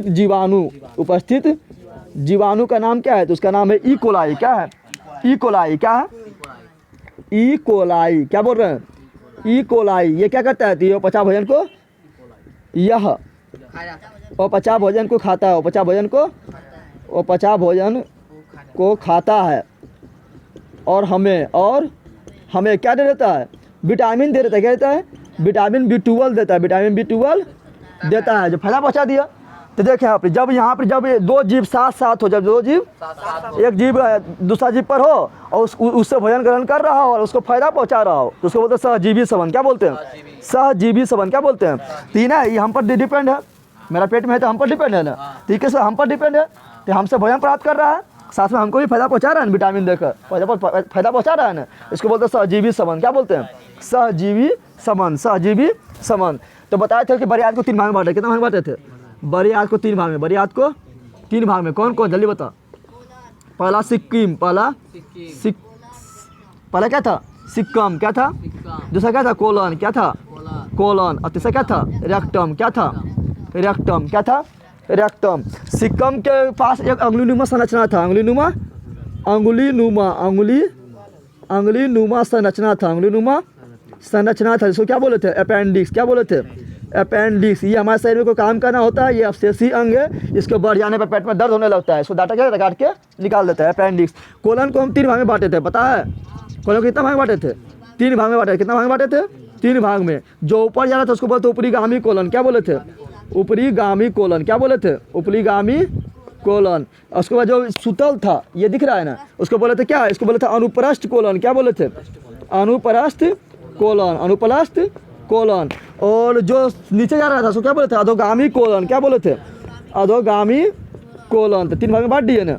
जीवाणु का नाम क्या है? तो उसका नाम है ई कोलाई। क्या है? E coli. क्या है? E coli. क्या बोल रहे हैं? E coli. ये क्या करता है? तो ये पचा भोजन को, यह अपचा भोजन को खाता है। अपचा भोजन को खाता है। और हमें क्या दे देता है? विटामिन दे देता है। क्या देता है? विटामिन B12 देता है। विटामिन B12 देता है, जो फायदा पहुँचा दिया। तो देखें यहाँ पर जब 2 जीव साथ हो, जब 2 जीव, एक जीव दूसरा जीव पर हो और उससे भोजन ग्रहण कर रहा हो और उसको फायदा पहुँचा रहा हो, तो उसको बोलते हैं सहजीवी संबंध। क्या बोलते हैं? सहजीवी संबंध। क्या बोलते हैं? तो ये हम पर डिपेंड है, मेरा पेट में है तो हम पर डिपेंड है ना, ठीक है सर, हम पर डिपेंड है। तो हमसे भोजन प्राप्त कर रहा है साथ में हमको भी फायदा पहुंचा रहा है ना विटामिन देकर, फायदा पहुंचा रहा है ना। इसको बोलते हैं सहजीवी संबंध। क्या बोलते हैं? सहजीवी संबंध, सहजीवी संबंध। तो बताए थे कि बड़े आयत को 3 भाग में बांटे। कितना भाग में बांटे थे? बड़े आयत को 3 भाग में, बड़े आयत को 3 भाग में। कौन कौन, जल्दी बता। पहला सिक्किम, पहला क्या था? सिक्कम। क्या था? दूसरा क्या था? कोलन। क्या था? कोलन। और तीसरा क्या था? रेक्टम। क्या था? रेक्टम। क्या था? रेक्टम। सिक्कम के पास एक अंगुलीनुमा संरचना था। अंगुलीनुमा संरचना था। अंगुलीनुमा संरचना था, जिसको क्या बोले थे? अपेंडिक्स। क्या बोले थे? अपेंडिक्स। ये हमारे शरीर में कोई काम करना होता है, ये अवशेषी अंग है, इसके बढ़ जाने पर पेट में दर्द होने लगता है, इसको डाटा क्या काट के निकाल देता है, अपेंडिक्स। कोलन को हम 3 भाग में बांटे थे, पता है? कोलन को कितना भाग में बांटे थे? 3 भाग में बांटे। कितना भाग में बांटे थे? 3 भाग में। जो ऊपर जा रहा था उसको बोलते ऊपरीगामी कोलन। क्या बोले थे? ऊपरीगामी कोलन। क्या बोले थे? ऊपरीगामी कोलन। उसके बाद जो सुतल था, ये दिख रहा है ना, उसको बोले थे क्या? इसको बोले थे अनुप्रस्थ कोलन। क्या बोले थे? अनुप्रस्थ कोलन। अनुप्रस्थ कोलन। और जो नीचे जा रहा था उसको क्या बोले थे? अधोगामी कोलन। क्या बोले थे? अधोगामी कोलन। तो 3 भाग में बांट दिए ना।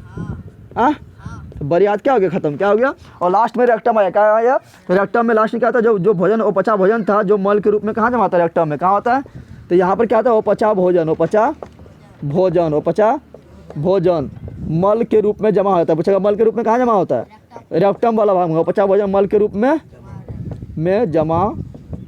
तो बड़ी याद क्या हो गया? खत्म। क्या हो गया? और लास्ट में रेक्टम आया। क्या आया? तो रेक्टम में लास्ट में क्या था? जो भोजन अपचा भोजन था, जो मल के रूप में कहाँ जमा होता है? रेक्टम में। कहाँ होता है? तो यहाँ पर क्या होता है? अपचा भोजन, अपचा भोजन, अपचा भोजन मल के रूप में जमा होता है। पूछेगा मल के रूप में कहाँ जमा होता है? रेक्टम वाला भाग में। अपचा भोजन मल के रूप में जमा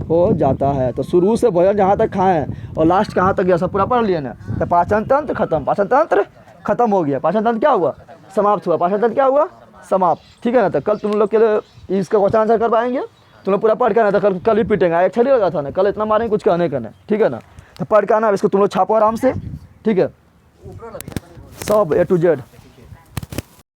हो जाता है। तो शुरू से भोजन जहाँ तक खाएं और लास्ट कहाँ तक गया, सब पूरा पढ़ लिया ना। तो पाचन तंत्र खत्म, पाचन तंत्र खत्म हो गया। पाचन तंत्र क्या हुआ? समाप्त हुआ। पाचन तंत्र क्या हुआ? समाप्त। ठीक है ना। तो कल तुम लोग के लिए इसका क्वेश्चन आंसर कर पाएंगे? तुम लोग पूरा पढ़ के आना। तो कल ही पीटेंगे, एक छड़ी लगा था ना, कल इतना मारेंगे कुछ कहने का नहीं। ठीक है ना। तो पढ़ के आना, इसको तुम लोग छापो आराम से। ठीक है, सब A to Z।